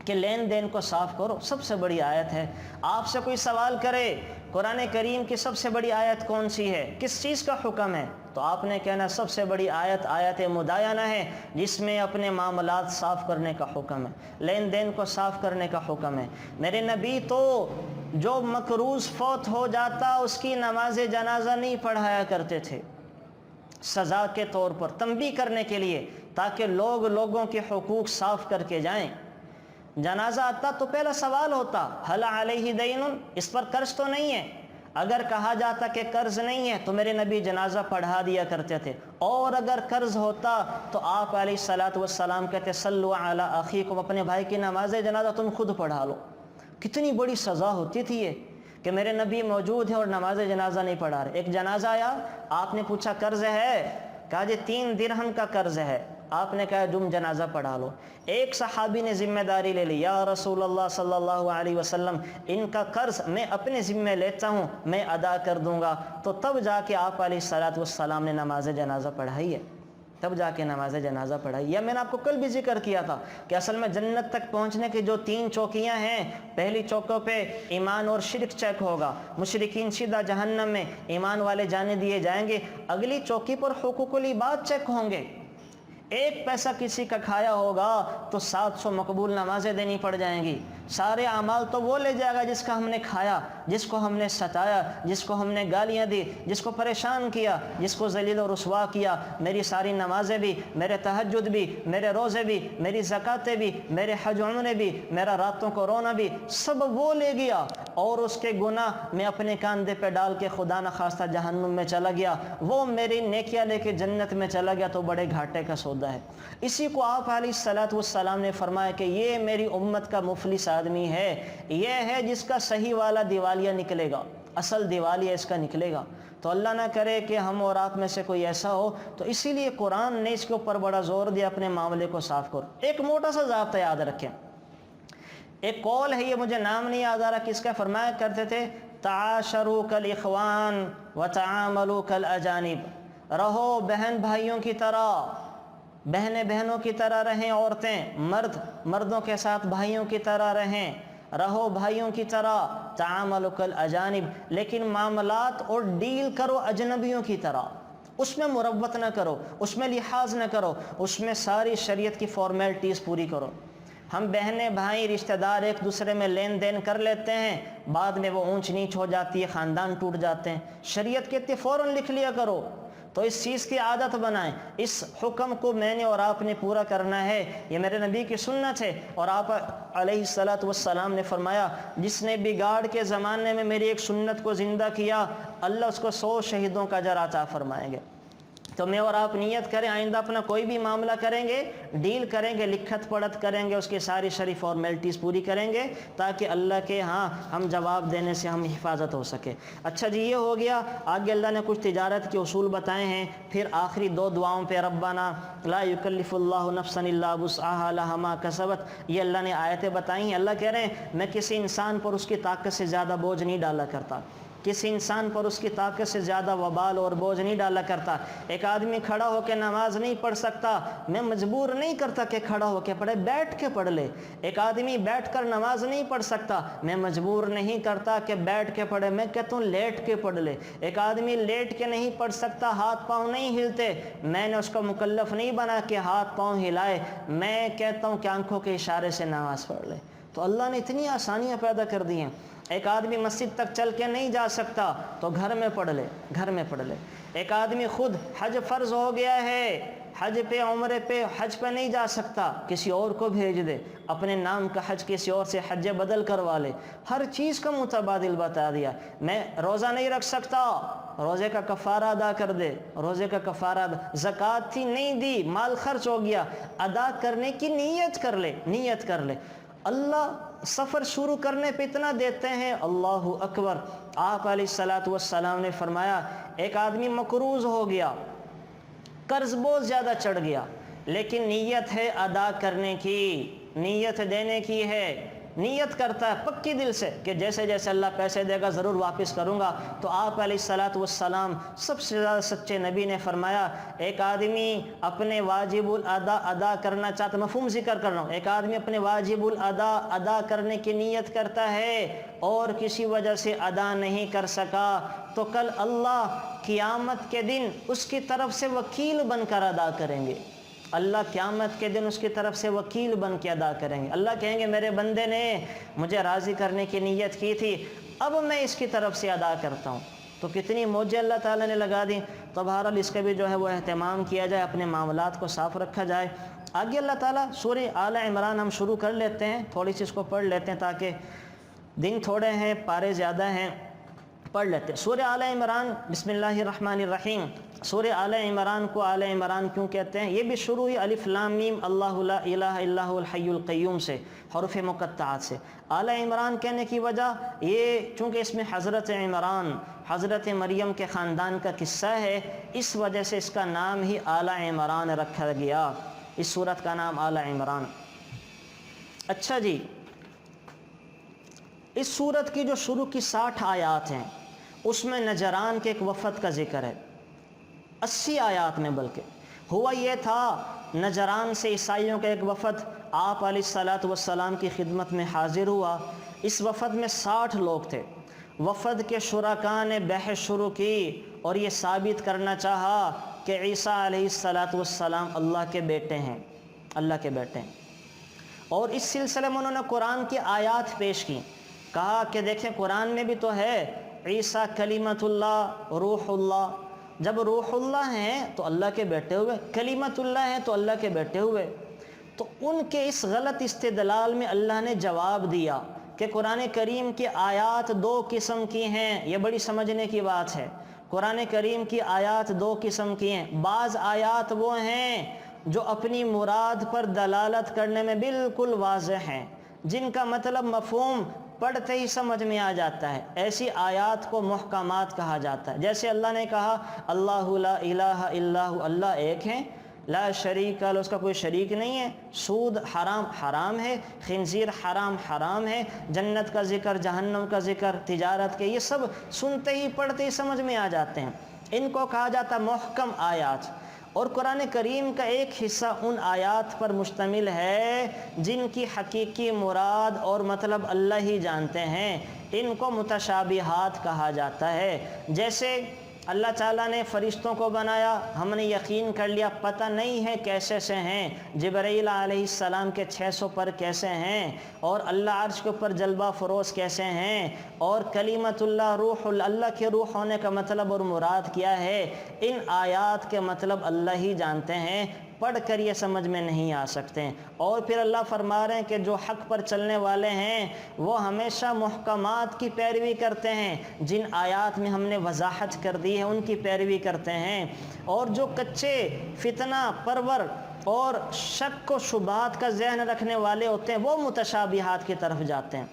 کہ لین دین کو صاف کرو، سب سے بڑی آیت ہے۔ آپ سے کوئی سوال کرے قرآن کریم کی سب سے بڑی آیت کون سی ہے، کس چیز کا حکم ہے، تو آپ نے کہنا سب سے بڑی آیت مداینہ ہے، جس میں اپنے معاملات صاف کرنے کا حکم ہے، لین دین کو صاف کرنے کا حکم ہے۔ میرے نبی تو جو مقروض فوت ہو جاتا اس کی نماز جنازہ نہیں پڑھایا کرتے تھے، سزا کے طور پر، تنبیہ کرنے کے لیے، تاکہ لوگوں کے حقوق صاف کر کے جائیں۔ جنازہ آتا تو پہلا سوال ہوتا حل علیہ دین، اس پر قرض تو نہیں ہے؟ اگر کہا جاتا کہ قرض نہیں ہے تو میرے نبی جنازہ پڑھا دیا کرتے تھے، اور اگر قرض ہوتا تو آپ علیہ الصلاۃ والسلام کہتے صلوا علی اخیکم، اپنے بھائی کی نماز جنازہ تم خود پڑھا لو۔ کتنی بڑی سزا ہوتی تھی یہ کہ میرے نبی موجود ہے اور نماز جنازہ نہیں پڑھا رہے۔ ایک جنازہ آیا، آپ نے پوچھا قرض ہے؟ کہا جی 3 درہم کا قرض ہے۔ آپ نے کہا تم جنازہ پڑھا لو۔ ایک صحابی نے ذمہ داری لے لی، یا رسول اللہ صلی اللہ علیہ وسلم ان کا قرض میں اپنے ذمہ لیتا ہوں، میں ادا کر دوں گا۔ تو تب جا کے آپ علیہ الصلاۃ والسلام نے نماز جنازہ پڑھائی ہے، تب جا کے نماز جنازہ پڑھائی۔ یا میں نے آپ کو کل بھی ذکر کیا تھا کہ اصل میں جنت تک پہنچنے کی جو 3 چوکیاں ہیں، پہلی چوکوں پہ ایمان اور شرک چیک ہوگا، مشرکین سیدھا جہنم میں، ایمان والے جانے دیے جائیں گے۔ اگلی چوکی پر حقوق العباد چیک ہوں گے، ایک پیسہ کسی کا کھایا ہوگا تو 700 مقبول نمازیں دینی پڑ جائیں گی۔ سارے اعمال تو وہ لے جائے گا جس کا ہم نے کھایا، جس کو ہم نے ستایا، جس کو ہم نے گالیاں دی، جس کو پریشان کیا، جس کو ذلیل و رسوا کیا۔ میری ساری نمازیں بھی، میرے تہجد بھی، میرے روزے بھی، میری زکاتیں بھی، میرے حج عمرے بھی، میرا راتوں کو رونا بھی، سب وہ لے گیا، اور اس کے گناہ میں اپنے کاندھے پہ ڈال کے خدا نخواستہ جہنم میں چلا گیا، وہ میری نیکیاں لے کے جنت میں چلا گیا تو بڑے گھاٹے کا سودا ہے۔ اسی کو آپ علیہ الصلاۃ والسلام نے فرمایا کہ یہ میری امت کا مفلس آدمی ہے، یہ ہے جس کا صحیح والا دیوالیہ نکلے گا، اصل دیوالیہ اس کا نکلے گا۔ تو اللہ نہ کرے کہ ہم اور آپ میں سے کوئی ایسا ہو، تو اسی لیے قرآن نے اس کے اوپر بڑا زور دیا اپنے معاملے کو صاف کرو۔ ایک موٹا سا ضابطہ یاد رکھیں، ایک قول ہے، یہ مجھے نام نہیں یاد آ رہا کس کا، فرمایا کرتے تھے تعاشروا کالاخوان وتعاملوا کالاجانب، رہو بہن بھائیوں کی طرح، بہنیں بہنوں کی طرح رہیں، عورتیں مرد مردوں کے ساتھ بھائیوں کی طرح رہیں، رہو بھائیوں کی طرح، تعاملوا کالاجانب، لیکن معاملات اور ڈیل کرو اجنبیوں کی طرح، اس میں مروت نہ کرو، اس میں لحاظ نہ کرو، اس میں ساری شریعت کی فارمیلٹیز پوری کرو۔ ہم بہنیں بھائی رشتہ دار ایک دوسرے میں لین دین کر لیتے ہیں، بعد میں وہ اونچ نیچ ہو جاتی ہے، خاندان ٹوٹ جاتے ہیں، شریعت کہتی ہے فوراً لکھ لیا کرو۔ تو اس چیز کی عادت بنائیں، اس حکم کو میں نے اور آپ نے پورا کرنا ہے، یہ میرے نبی کی سنت ہے۔ اور آپ علیہ الصلاۃ والسلام نے فرمایا جس نے بگاڑ کے زمانے میں میری ایک سنت کو زندہ کیا، اللہ اس کو 100 شہیدوں کا اجر عطا فرمائیں گے۔ تو میں اور آپ نیت کریں، آئندہ اپنا کوئی بھی معاملہ کریں گے، ڈیل کریں گے، لکھت پڑھت کریں گے، اس کی ساری شرعی فارمیلٹیز پوری کریں گے، تاکہ اللہ کے ہاں ہم جواب دینے سے ہم حفاظت ہو سکے۔ اچھا جی، یہ ہو گیا۔ آگے اللہ نے کچھ تجارت کے اصول بتائے ہیں، پھر آخری 2 دعاؤں پہ ربنا لا یکلف اللہ نفسا الا وسعها لها ما کسبت، یہ اللہ نے آیتیں بتائی ہیں۔ اللہ کہہ رہے ہیں میں کسی انسان پر اس کی طاقت سے زیادہ بوجھ نہیں ڈالا کرتا، کسی انسان پر اس کی طاقت سے زیادہ وبال اور بوجھ نہیں ڈالا کرتا۔ ایک آدمی کھڑا ہو کے نماز نہیں پڑھ سکتا، میں مجبور نہیں کرتا کہ کھڑا ہو کے پڑھے، بیٹھ کے پڑھ لے۔ ایک آدمی بیٹھ کر نماز نہیں پڑھ سکتا، میں مجبور نہیں کرتا کہ بیٹھ کے پڑھے، میں کہتا ہوں لیٹ کے پڑھ لے۔ ایک آدمی لیٹ کے نہیں پڑھ سکتا، ہاتھ پاؤں نہیں ہلتے، میں نے اس کو مکلف نہیں بنا کہ ہاتھ پاؤں ہلائے، میں کہتا ہوں کہ آنکھوں کے اشارے سے نماز پڑھ لے۔ تو اللہ نے اتنی آسانیاں پیدا کر دی ہیں۔ ایک آدمی مسجد تک چل کے نہیں جا سکتا تو گھر میں پڑھ لے، گھر میں پڑھ لے۔ ایک آدمی خود حج فرض ہو گیا ہے، حج پہ عمرے پہ حج پہ نہیں جا سکتا، کسی اور کو بھیج دے، اپنے نام کا حج کسی اور سے حج بدل کروا لے۔ ہر چیز کا متبادل بتا دیا۔ میں روزہ نہیں رکھ سکتا، روزے کا کفارہ ادا کر دے، روزے کا کفارہ زکوٰۃ تھی نہیں دی، مال خرچ ہو گیا، ادا کرنے کی نیت کر لے، نیت کر لے۔ اللہ سفر شروع کرنے پہ اتنا دیتے ہیں، اللہ اکبر۔ آپ علیہ الصلوۃ والسلام نے فرمایا ایک آدمی مقروض ہو گیا، قرض بہت زیادہ چڑھ گیا، لیکن نیت ہے ادا کرنے کی، نیت دینے کی ہے، نیت کرتا ہے پکی دل سے کہ جیسے جیسے اللہ پیسے دے گا ضرور واپس کروں گا۔ تو آپ علیہ الصلوۃ والسلام سب سے زیادہ سچے نبی نے فرمایا ایک آدمی اپنے واجب الادا ادا کرنا چاہتا، مفہوم ذکر کر رہا ہوں، ایک آدمی اپنے واجب الادا ادا کرنے کی نیت کرتا ہے اور کسی وجہ سے ادا نہیں کر سکا، تو کل اللہ قیامت کے دن اس کی طرف سے وکیل بن کر ادا کریں گے۔ اللہ قیامت کے دن اس کی طرف سے وکیل بن کے ادا کریں گے۔ اللہ کہیں گے میرے بندے نے مجھے راضی کرنے کی نیت کی تھی، اب میں اس کی طرف سے ادا کرتا ہوں۔ تو کتنی موجیں اللہ تعالیٰ نے لگا دی۔ تو بہرحال اس کا بھی جو ہے وہ اہتمام کیا جائے، اپنے معاملات کو صاف رکھا جائے۔ آگے اللہ تعالیٰ سورہ آل عمران ہم شروع کر لیتے ہیں، تھوڑی سی اس کو پڑھ لیتے ہیں تاکہ دن تھوڑے ہیں، پارے زیادہ ہیں، پڑھ لیتے ہیں۔ سورہ آل عمران، بسم اللہ الرحمن الرحیم۔ سورہ آل عمران کو آل عمران کیوں کہتے ہیں؟ یہ بھی شروع ہوئی الف لام میم اللہ لا الہ الا هو الحی القیوم سے، حروف مقطعات سے۔ آل عمران کہنے کی وجہ یہ چونکہ اس میں حضرت عمران، حضرت مریم کے خاندان کا قصہ ہے، اس وجہ سے اس کا نام ہی آل عمران رکھا گیا، اس سورت کا نام آل عمران۔ اچھا جی، اس سورت کی جو شروع کی 60 آیات ہیں اس میں نجران کے ایک وفد کا ذکر ہے، 80 آیات میں بلکہ۔ ہوا یہ تھا نجران سے عیسائیوں کا ایک وفد آپ علیہ الصلوۃ والسلام کی خدمت میں حاضر ہوا۔ اس وفد میں 60 لوگ تھے۔ وفد کے شرکاء نے بحث شروع کی اور یہ ثابت کرنا چاہا کہ عیسیٰ علیہ الصلوۃ والسلام اللہ کے بیٹے ہیں، اللہ کے بیٹے ہیں۔ اور اس سلسلے میں انہوں نے قرآن کی آیات پیش کی، کہا کہ دیکھیں قرآن میں بھی تو ہے عیسیٰ کلمۃ اللہ، روح اللہ۔ جب روح اللہ ہیں تو اللہ کے بیٹے ہوئے، کلمۃ اللہ ہیں تو اللہ کے بیٹے ہوئے۔ تو ان کے اس غلط استدلال میں اللہ نے جواب دیا کہ قرآن کریم کی آیات 2 قسم کی ہیں۔ یہ بڑی سمجھنے کی بات ہے۔ قرآن کریم کی آیات 2 قسم کی ہیں۔ بعض آیات وہ ہیں جو اپنی مراد پر دلالت کرنے میں بالکل واضح ہیں، جن کا مطلب مفہوم پڑھتے ہی سمجھ میں آ جاتا ہے، ایسی آیات کو محکمات کہا جاتا ہے۔ جیسے اللہ نے کہا اللہ لا الہ الا ہو، اللہ ایک ہے، لا شریک لہ، اس کا کوئی شریک نہیں ہے، سود حرام حرام ہے، خنزیر حرام حرام ہے، جنت کا ذکر، جہنم کا ذکر، تجارت کے، یہ سب سنتے ہی پڑھتے ہی سمجھ میں آ جاتے ہیں۔ ان کو کہا جاتا ہے محکم آیات۔ اور قرآن کریم کا ایک حصہ ان آیات پر مشتمل ہے جن کی حقیقی مراد اور مطلب اللہ ہی جانتے ہیں، ان کو متشابہات کہا جاتا ہے۔ جیسے اللہ تعالیٰ نے فرشتوں کو بنایا، ہم نے یقین کر لیا، پتہ نہیں ہے کیسے سے ہیں، جبرائیل علیہ السلام کے 600 پر کیسے ہیں، اور اللہ عرش کے اوپر جلوہ فروز کیسے ہیں، اور کلمۃ اللہ، روح اللہ کے روح ہونے کا مطلب اور مراد کیا ہے، ان آیات کے مطلب اللہ ہی جانتے ہیں، پڑھ کر یہ سمجھ میں نہیں آ سکتے ہیں۔ اور پھر اللہ فرما رہے ہیں کہ جو حق پر چلنے والے ہیں وہ ہمیشہ محکمات کی پیروی کرتے ہیں، جن آیات میں ہم نے وضاحت کر دی ہے ان کی پیروی کرتے ہیں۔ اور جو کچے فتنہ پرور اور شک و شبہات کا ذہن رکھنے والے ہوتے ہیں وہ متشابہات کی طرف جاتے ہیں،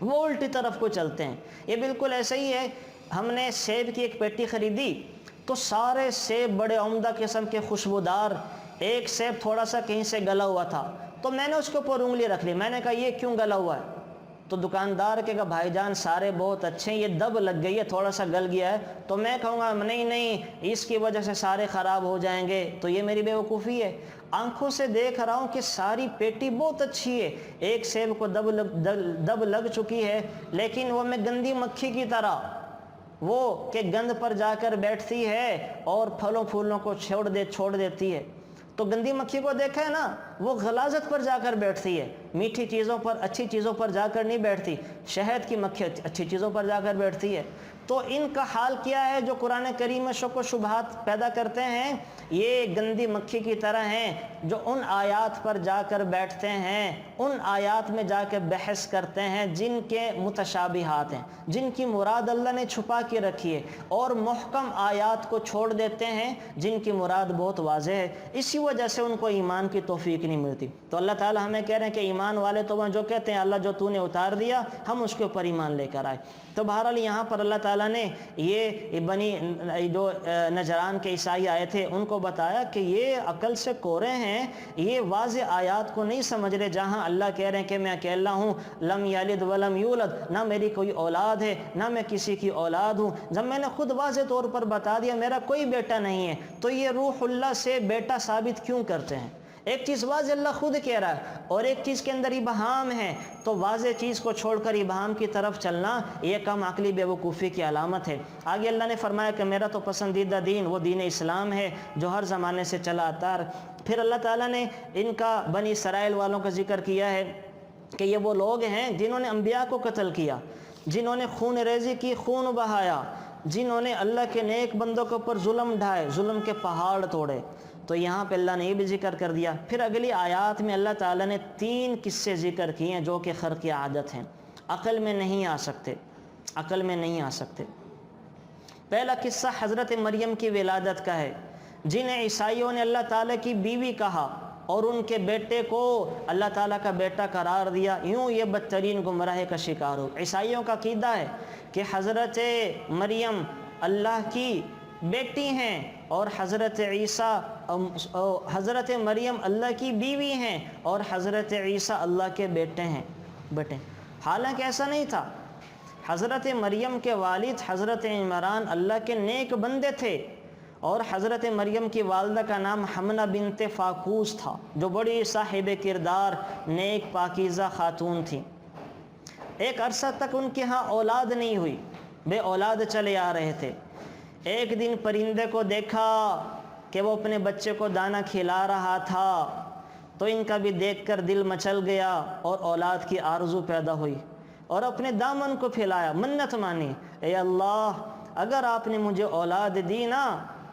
وہ الٹی طرف کو چلتے ہیں۔ یہ بالکل ایسا ہی ہے، ہم نے سیب کی ایک پیٹی خریدی تو سارے سیب بڑے عمدہ قسم کے خوشبودار، ایک سیب تھوڑا سا کہیں سے گلا ہوا تھا، تو میں نے اس کے اوپر انگلی رکھ لی، میں نے کہا یہ کیوں گلا ہوا ہے؟ تو دکاندار کہے گا بھائی جان سارے بہت اچھے ہیں، یہ دب لگ گئی ہے، تھوڑا سا گل گیا ہے۔ تو میں کہوں گا نہیں نہیں اس کی وجہ سے سارے خراب ہو جائیں گے، تو یہ میری بیوقوفی ہے۔ آنکھوں سے دیکھ رہا ہوں کہ ساری پیٹی بہت اچھی ہے، ایک سیب کو دب لگ چکی ہے، لیکن وہ میں گندی مکھی کی طرح وہ کہ گند پر جا کر بیٹھتی ہے اور پھلوں پھولوں کو چھوڑ دیتی ہے۔ تو گندی مکھی کو دیکھا ہے نا، وہ غلاظت پر جا کر بیٹھتی ہے، میٹھی چیزوں پر اچھی چیزوں پر جا کر نہیں بیٹھتی، شہد کی مکھی اچھی چیزوں پر جا کر بیٹھتی ہے۔ تو ان کا حال کیا ہے جو قرآن کریم میں شک و شبہات پیدا کرتے ہیں؟ یہ گندی مکھی کی طرح ہیں جو ان آیات پر جا کر بیٹھتے ہیں، ان آیات میں جا کے بحث کرتے ہیں جن کے متشابہات ہیں، جن کی مراد اللہ نے چھپا کے رکھی ہے، اور محکم آیات کو چھوڑ دیتے ہیں جن کی مراد بہت واضح ہے۔ اسی وجہ سے ان کو ایمان کی توفیق نہیں ملتی۔ تو اللہ تعالی ہمیں کہہ رہے ہیں کہ ایمان والے تو وہ جو کہتے ہیں اللہ جو تو نے اتار دیا ہم اس کے اوپر ایمان لے کر آئے۔ تو بہرحال یہاں پر اللہ تعالیٰ نے یہ بنی جو نجران کے عیسائی آئے تھے ان کو بتایا کہ یہ عقل سے کورے ہیں، یہ واضح آیات کو نہیں سمجھ رہے، جہاں اللہ کہہ رہے ہیں کہ میں اکیلا ہوں، لم یلد ولم یولد، نہ میری کوئی اولاد ہے نہ میں کسی کی اولاد ہوں۔ جب میں نے خود واضح طور پر بتا دیا میرا کوئی بیٹا نہیں ہے، تو یہ روح اللہ سے بیٹا ثابت کیوں کرتے ہیں؟ ایک چیز واضح اللہ خود کہہ رہا ہے اور ایک چیز کے اندر ابہام ہے، تو واضح چیز کو چھوڑ کر ابہام کی طرف چلنا یہ کم عقلی بے وقوفی کی علامت ہے۔ آگے اللہ نے فرمایا کہ میرا تو پسندیدہ دین وہ دین اسلام ہے جو ہر زمانے سے چلا آتا ہے۔ پھر اللہ تعالیٰ نے ان کا بنی اسرائیل والوں کا ذکر کیا ہے کہ یہ وہ لوگ ہیں جنہوں نے انبیاء کو قتل کیا، جنہوں نے خون ریزی کی، خون بہایا، جنہوں نے اللہ کے نیک بندوں کے اوپر ظلم ڈھائے، ظلم کے پہاڑ توڑے۔ تو یہاں پہ اللہ نے یہ بھی ذکر کر دیا۔ پھر اگلی آیات میں اللہ تعالیٰ نے 3 قصے ذکر کیے ہیں جو کہ خرق عادت ہیں، عقل میں نہیں آ سکتے، عقل میں نہیں آ سکتے۔ پہلا قصہ حضرت مریم کی ولادت کا ہے، جنہیں عیسائیوں نے اللہ تعالیٰ کی بیوی کہا اور ان کے بیٹے کو اللہ تعالیٰ کا بیٹا قرار دیا، یوں یہ بدترین گمراہی کا شکار ہو۔ عیسائیوں کا عقیدہ ہے کہ حضرت مریم اللہ کی بیٹی ہیں اور حضرت عیسیٰ حضرت مریم اللہ کی بیوی ہیں اور حضرت عیسیٰ اللہ کے بیٹے ہیں۔ حالانکہ ایسا نہیں تھا۔ حضرت مریم کے والد حضرت عمران اللہ کے نیک بندے تھے اور حضرت مریم کی والدہ کا نام حمنہ بنت فاقوس تھا جو بڑی صاحب کردار نیک پاکیزہ خاتون تھی۔ ایک عرصہ تک ان کے ہاں اولاد نہیں ہوئی، بے اولاد چلے آ رہے تھے۔ ایک دن پرندے کو دیکھا کہ وہ اپنے بچے کو دانہ کھلا رہا تھا، تو ان کا بھی دیکھ کر دل مچل گیا اور اولاد کی آرزو پیدا ہوئی، اور اپنے دامن کو پھیلایا، منت مانی، اے اللہ اگر آپ نے مجھے اولاد دی نا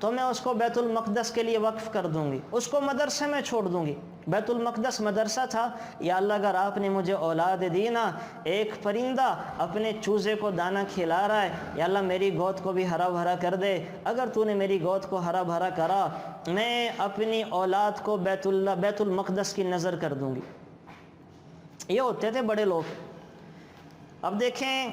تو میں اس کو بیت المقدس کے لیے وقف کر دوں گی، اس کو مدرسے میں چھوڑ دوں گی۔ بیت المقدس مدرسہ تھا۔ یا اللہ اگر آپ نے مجھے اولاد دی نا، ایک پرندہ اپنے چوزے کو دانہ کھلا رہا ہے، یا اللہ میری گود کو بھی ہرا بھرا کر دے، اگر تو نے میری گود کو ہرا بھرا کرا میں اپنی اولاد کو بیت المقدس کی نظر کر دوں گی۔ یہ ہوتے تھے بڑے لوگ۔ اب دیکھیں،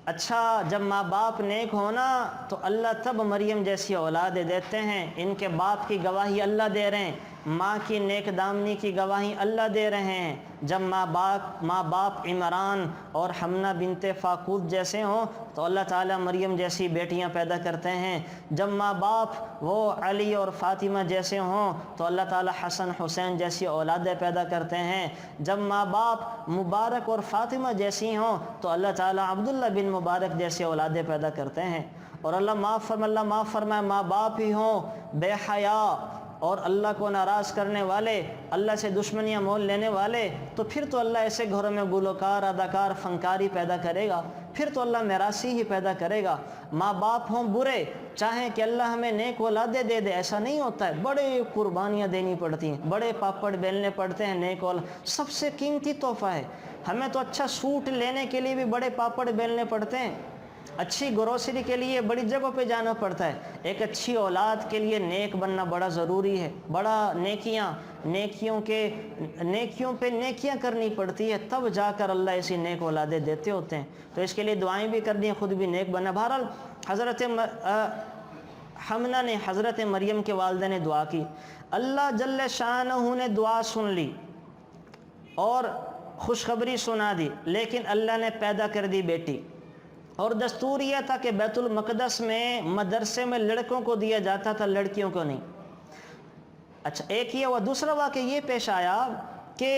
اچھا جب ماں باپ نیک ہونا تو اللہ تب مریم جیسی اولاد دیتے ہیں۔ ان کے باپ کی گواہی اللہ دے رہے ہیں، ماں کی نیک دامنی کی گواہی اللہ دے رہے ہیں۔ جب ماں باپ عمران اور حمنہ بنت فاقوس جیسے ہوں تو اللہ تعالیٰ مریم جیسی بیٹیاں پیدا کرتے ہیں۔ جب ماں باپ وہ علی اور فاطمہ جیسے ہوں تو اللہ تعالیٰ حسن حسین جیسی اولادیں پیدا کرتے ہیں۔ جب ماں باپ مبارک اور فاطمہ جیسی ہوں تو اللہ تعالیٰ عبداللہ بن مبارک جیسی اولادیں پیدا کرتے ہیں۔ اور اللہ معاف فرمائے ماں باپ ہی ہوں بے حیا اور اللہ کو ناراض کرنے والے، اللہ سے دشمنیاں مول لینے والے، تو پھر تو اللہ ایسے گھروں میں گلوکار، اداکار، فنکاری پیدا کرے گا، پھر تو اللہ میراثی ہی پیدا کرے گا۔ ماں باپ ہوں برے، چاہیں کہ اللہ ہمیں نیک اولادیں دے دے، ایسا نہیں ہوتا ہے، بڑے قربانیاں دینی پڑتی ہیں، بڑے پاپڑ بیلنے پڑتے ہیں۔ نیک اولاد سب سے قیمتی تحفہ ہے۔ ہمیں تو اچھا سوٹ لینے کے لیے بھی بڑے پاپڑ بیلنے پڑتے ہیں، اچھی گروسری کے لیے بڑی جگہوں پہ جانا پڑتا ہے۔ ایک اچھی اولاد کے لیے نیک بننا بڑا ضروری ہے، بڑا نیکیوں پہ نیکیاں کرنی پڑتی ہے، تب جا کر اللہ ایسی نیک اولادیں دیتے ہوتے ہیں۔ تو اس کے لیے دعائیں بھی کرنی ہیں، خود بھی نیک بننا۔ بہرحال حضرت حمنہ نے حضرت مریم کے والدہ نے دعا کی، اللہ جل شانہ نے دعا سن لی اور خوشخبری سنا دی، لیکن اللہ نے پیدا کر دی بیٹی۔ اور دستور یہ تھا کہ بیت المقدس میں مدرسے میں لڑکوں کو دیا جاتا تھا، لڑکیوں کو نہیں۔ اچھا ایک یہ ہوا۔ دوسرا واقعہ یہ پیش آیا کہ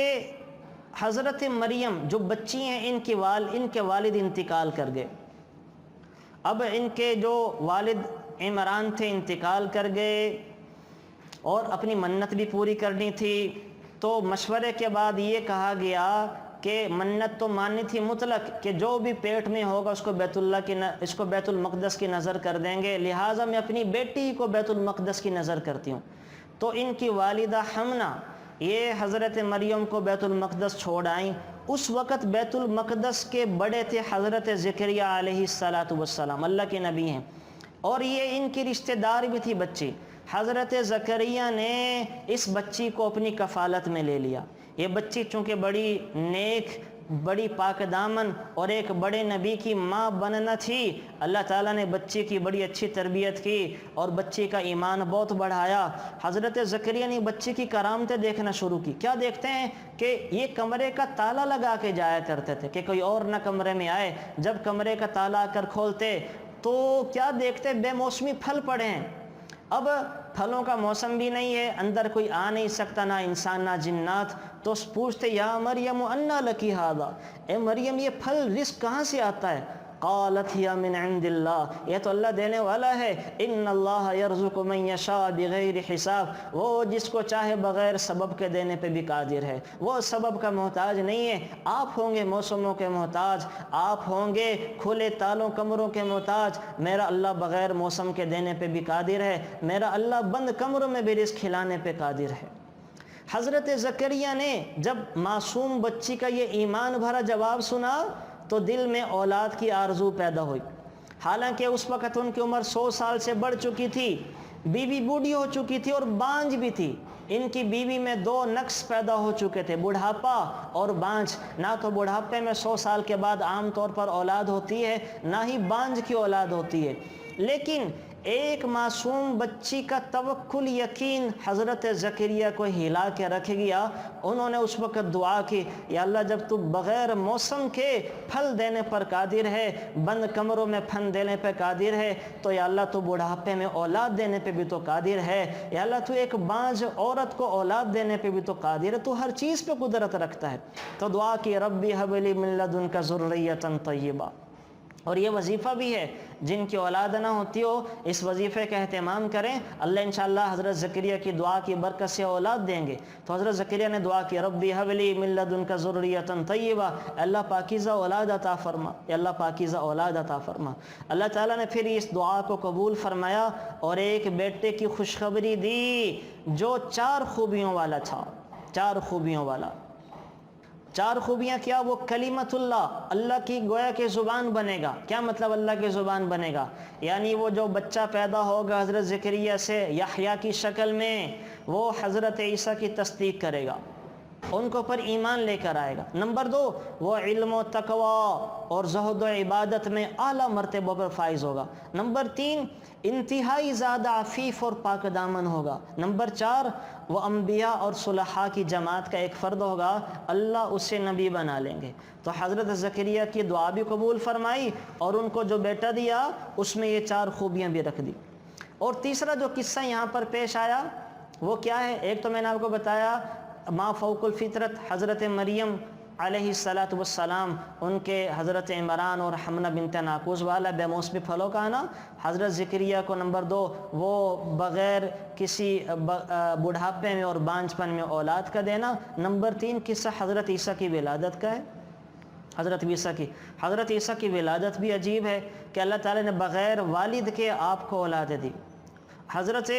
حضرت مریم جو بچی ہیں ان کے والد انتقال کر گئے۔ اب ان کے جو والد عمران تھے انتقال کر گئے اور اپنی منت بھی پوری کرنی تھی، تو مشورے کے بعد یہ کہا گیا کہ منت تو مانی تھی مطلق کہ جو بھی پیٹ میں ہوگا اس کو بیت المقدس کی نظر کر دیں گے، لہٰذا میں اپنی بیٹی کو بیت المقدس کی نظر کرتی ہوں۔ تو ان کی والدہ حمنہ یہ حضرت مریم کو بیت المقدس چھوڑ آئیں۔ اس وقت بیت المقدس کے بڑے تھے حضرت زکریہ علیہ السلام، اللہ کے نبی ہیں، اور یہ ان کی رشتہ دار بھی تھی بچی۔ حضرت زکریہ نے اس بچی کو اپنی کفالت میں لے لیا۔ یہ بچی چونکہ بڑی نیک، بڑی پاک دامن اور ایک بڑے نبی کی ماں بننا تھی، اللہ تعالیٰ نے بچی کی بڑی اچھی تربیت کی اور بچی کا ایمان بہت بڑھایا۔ حضرت زکریہ نے بچی کی کرامتیں دیکھنا شروع کی۔ کیا دیکھتے ہیں کہ یہ کمرے کا تالا لگا کے جایا کرتے تھے کہ کوئی اور نہ کمرے میں آئے۔ جب کمرے کا تالا آ کر کھولتے تو کیا دیکھتے؟ بے موسمی پھل پڑے ہیں۔ اب پھلوں کا موسم بھی نہیں ہے، اندر کوئی آ نہیں سکتا، نہ انسان نہ جنات۔ تو پوچھتے یا مریم انا لکی ھذا، اے مریم یہ پھل رزق کہاں سے آتا ہے؟ قالت ہی من عند اللہ، یہ تو اللہ دینے والا ہے۔ ان اللہ یرزق من یشاء بغیر حساب، وہ جس کو چاہے بغیر سبب کے دینے پہ بھی قادر ہے، وہ سبب کا محتاج نہیں ہے۔ آپ ہوں گے موسموں کے محتاج، آپ ہوں گے کھلے تالوں کمروں کے محتاج، میرا اللہ بغیر موسم کے دینے پہ بھی قادر ہے، میرا اللہ بند کمروں میں بھی رزق کھلانے پہ قادر ہے۔ حضرت زکریہ نے جب معصوم بچی کا یہ ایمان بھرا جواب سنا تو دل میں اولاد کی آرزو پیدا ہوئی۔ حالانکہ اس وقت ان کی عمر 100 سال سے بڑھ چکی تھی، بیوی بوڑھی ہو چکی تھی اور بانجھ بھی تھی۔ ان کی بیوی میں 2 نقص پیدا ہو چکے تھے، بڑھاپا اور بانجھ۔ نہ تو بڑھاپے میں 100 سال کے بعد عام طور پر اولاد ہوتی ہے، نہ ہی بانجھ کی اولاد ہوتی ہے۔ لیکن ایک معصوم بچی کا توکل، یقین حضرت زکریہ کو ہلا کے رکھ گیا۔ انہوں نے اس وقت دعا کی، یا اللہ جب تو بغیر موسم کے پھل دینے پر قادر ہے، بند کمروں میں پھل دینے پہ قادر ہے، تو یا اللہ تو بڑھاپے میں اولاد دینے پہ بھی تو قادر ہے۔ یا اللہ تو ایک بانجھ عورت کو اولاد دینے پہ بھی تو قادر ہے، تو ہر چیز پہ قدرت رکھتا ہے۔ تو دعا کی ربی حب لی من لدنک ذریۃ طیبہ۔ اور یہ وظیفہ بھی ہے، جن کی اولاد نہ ہوتی ہو اس وظیفے کا اہتمام کریں، اللہ انشاءاللہ حضرت زکریہ کی دعا کی برکت سے اولاد دیں گے۔ تو حضرت زکریہ نے دعا کی ربی حب لی من لدنک ذریۃ طیبہ، اللہ پاکیزہ اولاد عطا فرما، اللہ پاکیزہ اولاد عطا فرما۔ اللہ تعالیٰ نے پھر اس دعا کو قبول فرمایا اور ایک بیٹے کی خوشخبری دی جو 4 خوبیوں والا تھا، 4 خوبیوں والا۔ 4 خوبیاں کیا؟ وہ کلمت اللہ کی گویا کہ زبان بنے گا۔ کیا مطلب اللہ کی زبان بنے گا؟ یعنی وہ جو بچہ پیدا ہوگا حضرت زکریہ سے یحییٰ کی شکل میں، وہ حضرت عیسیٰ کی تصدیق کرے گا، ان کو پر ایمان لے کر آئے گا۔ نمبر 2، وہ علم و تقوی اور زہد و عبادت میں اعلیٰ مرتبہ پر فائز ہوگا۔ نمبر 3، انتہائی زیادہ عفیف اور پاک دامن ہوگا۔ نمبر 4، وہ انبیاء اور صلحاء کی جماعت کا ایک فرد ہوگا، اللہ اسے نبی بنا لیں گے۔ تو حضرت زکریہ کی دعا بھی قبول فرمائی اور ان کو جو بیٹا دیا اس میں یہ 4 خوبیاں بھی رکھ دی۔ اور تیسرا جو قصہ یہاں پر پیش آیا وہ کیا ہے؟ ایک تو میں نے آپ کو بتایا ما فوق الفطرت حضرت مریم علیہ السلام، ان کے حضرت عمران اور حمنہ بنت ناقوس والا بے موسمی پھلوں کا آنا۔ حضرت زکریہ کو نمبر 2، وہ بغیر کسی بڑھاپے میں اور بانجھ پن میں اولاد کا دینا۔ نمبر 3 قصہ حضرت عیسیٰ کی ولادت کا ہے۔ حضرت عیسیٰ کی ولادت بھی عجیب ہے کہ اللہ تعالیٰ نے بغیر والد کے آپ کو اولاد دی۔ حضرت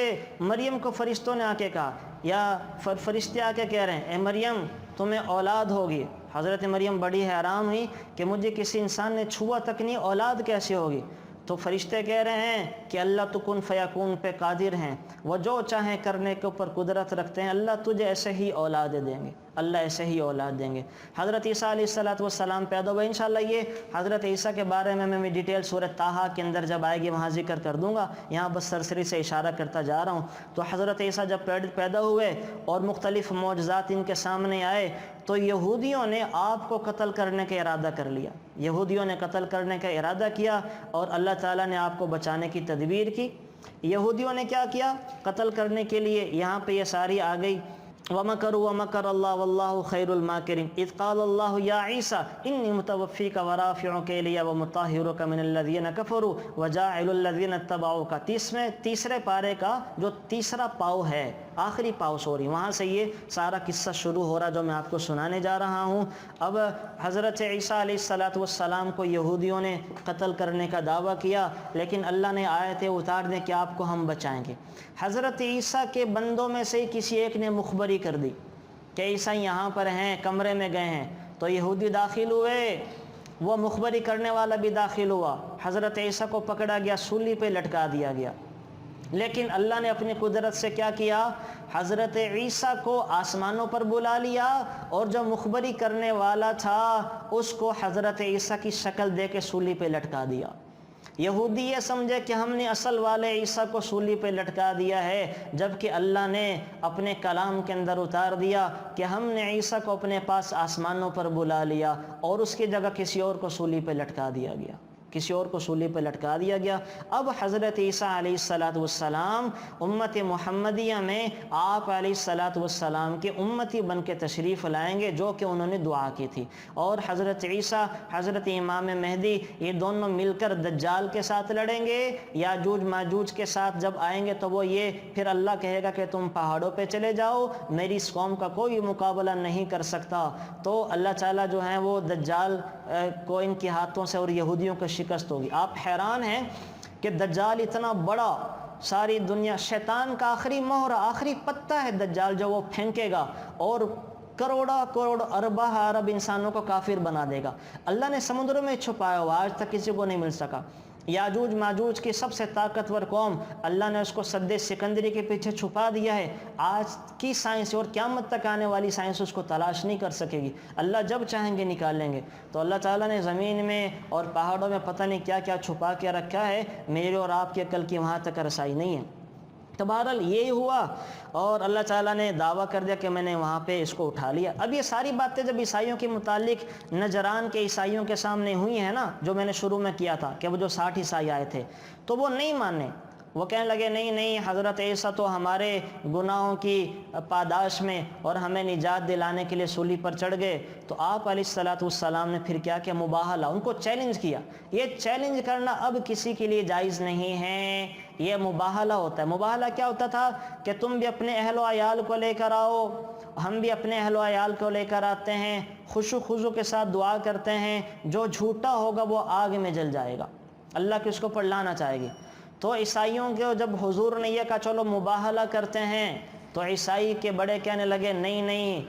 مریم کو فرشتوں نے آ کے کہا، یا فرشتے آ کے کہہ رہے ہیں اے مریم تمہیں اولاد ہوگی۔ حضرت مریم بڑی حیران ہوئی کہ مجھے کسی انسان نے چھوا تک نہیں، اولاد کیسے ہوگی؟ تو فرشتے کہہ رہے ہیں کہ اللہ تو کن فیکون پہ قادر ہیں، وہ جو چاہیں کرنے کے اوپر قدرت رکھتے ہیں، اللہ تجھے ایسے ہی اولاد دیں گے، اللہ ایسے ہی اولاد دیں گے۔ حضرت عیسیٰ علیہ السلام پیدا ہوئے۔ انشاءاللہ یہ حضرت عیسیٰ کے بارے میں ڈیٹیل سورہ طٰہٰ کے اندر جب آئے گی وہاں ذکر کر دوں گا، یہاں بس سرسری سے اشارہ کرتا جا رہا ہوں۔ تو حضرت عیسیٰ جب پیدا ہوئے اور مختلف معجزات ان کے سامنے آئے تو یہودیوں نے آپ کو قتل کرنے کا ارادہ کر لیا، یہودیوں نے قتل کرنے کا ارادہ کیا اور اللہ تعالیٰ نے آپ کو بچانے کی تدبیر کی۔ یہودیوں نے کیا کیا؟ قتل کرنے کے لیے یہاں پہ یہ ساری آ گئی، وَمَكَرُوا وَمَكَرَ اللَّهُ وَاللَّهُ خَيْرُ الْمَاكِرِينَ إِذْ قَالَ اللَّهُ يَا عِيسَىٰ إِنِّي مُتَوَفِّيكَ وَرَافِعُكَ إِلَيَّ وَمُطَهِّرُكَ مِنَ الَّذِينَ كَفَرُوا وَجَاعِلُ الَّذِينَ اتَّبَعُوكَ۔ تیسرے پارے کا جو تیسرا پاؤ ہے آخری پاؤ سوری، وہاں سے یہ سارا قصہ شروع ہو رہا جو میں آپ کو سنانے جا رہا ہوں۔ اب حضرت عیسیٰ علیہ السلام کو یہودیوں نے قتل کرنے کا دعویٰ کیا، لیکن اللہ نے آیتیں اتار دیں کہ آپ کو ہم بچائیں گے۔ حضرت عیسیٰ کے بندوں میں سے کسی ایک نے مخبری کر دی کہ عیسیٰ یہاں پر ہیں، کمرے میں گئے ہیں، تو یہودی داخل ہوئے، وہ مخبری کرنے والا بھی داخل ہوا، حضرت عیسیٰ کو پکڑا گیا، سولی پہ لٹکا دیا گیا۔ لیکن اللہ نے اپنی قدرت سے کیا کیا، حضرت عیسیٰ کو آسمانوں پر بلا لیا، اور جو مخبری کرنے والا تھا اس کو حضرت عیسیٰ کی شکل دے کے سولی پہ لٹکا دیا۔ یہودی یہ سمجھے کہ ہم نے اصل والے عیسیٰ کو سولی پہ لٹکا دیا ہے، جبکہ اللہ نے اپنے کلام کے اندر اتار دیا کہ ہم نے عیسیٰ کو اپنے پاس آسمانوں پر بلا لیا، اور اس کی جگہ کسی اور کو سولی پہ لٹکا دیا گیا، کسی اور کو سولی پہ لٹکا دیا گیا۔ اب حضرت عیسیٰ علیہ السلام امت محمدیہ میں آپ علیہ السلام کے امتی بن کے تشریف لائیں گے، جو کہ انہوں نے دعا کی تھی، اور حضرت عیسیٰ، حضرت امام مہدی، یہ دونوں مل کر دجال کے ساتھ لڑیں گے۔ یاجوج ماجوج کے ساتھ جب آئیں گے تو وہ یہ پھر اللہ کہے گا کہ تم پہاڑوں پہ چلے جاؤ، میری اس قوم کا کوئی مقابلہ نہیں کر سکتا، تو اللہ تعالیٰ جو ہیں وہ دجال کو ان کے ہاتھوں سے اور یہودیوں کو شکست ہوگی۔ آپ حیران ہیں کہ دجال اتنا بڑا، ساری دنیا، شیطان کا آخری مہر، آخری پتہ ہے دجال جو وہ پھینکے گا، اور کروڑا کروڑ اربہ ارب انسانوں کو کافر بنا دے گا۔ اللہ نے سمندروں میں چھپایا ہوا، آج تک کسی کو نہیں مل سکا۔ یاجوج ماجوج کی سب سے طاقتور قوم، اللہ نے اس کو سد سکندری کے پیچھے چھپا دیا ہے۔ آج کی سائنس اور قیامت تک آنے والی سائنس اس کو تلاش نہیں کر سکے گی، اللہ جب چاہیں گے نکال لیں گے۔ تو اللہ تعالیٰ نے زمین میں اور پہاڑوں میں پتہ نہیں کیا کیا چھپا کے رکھا ہے، میرے اور آپ کے عقل کی وہاں تک رسائی نہیں ہے۔ تو بہرحال یہی ہوا، اور اللہ تعالیٰ نے دعویٰ کر دیا کہ میں نے وہاں پہ اس کو اٹھا لیا۔ اب یہ ساری باتیں جب عیسائیوں کے متعلق نجران کے عیسائیوں کے سامنے ہوئی ہیں نا، جو میں نے شروع میں کیا تھا کہ وہ جو 60 عیسائی آئے تھے، تو وہ نہیں مانے، وہ کہنے لگے نہیں نہیں، حضرت عیسیٰ تو ہمارے گناہوں کی پاداش میں اور ہمیں نجات دلانے کے لیے سولی پر چڑھ گئے۔ تو آپ علیہ السلام نے پھر کیا کہ مباہلہ، ان کو چیلنج کیا۔ یہ چیلنج کرنا اب کسی کے لیے جائز نہیں ہے، یہ مباہلہ ہوتا ہے۔ مباہلہ کیا ہوتا تھا کہ تم بھی اپنے اہل و عیال کو لے کر آؤ، ہم بھی اپنے اہل و عیال کو لے کر آتے ہیں، خوشو خضو کے ساتھ دعا کرتے ہیں، جو جھوٹا ہوگا وہ آگ میں جل جائے گا، اللہ کے اس کو پڑھلانا چاہے گی۔ تو عیسائیوں کے جب حضور نے یہ کہا چلو مباہلہ کرتے ہیں، تو عیسائی کے بڑے کہنے لگے نہیں نہیں،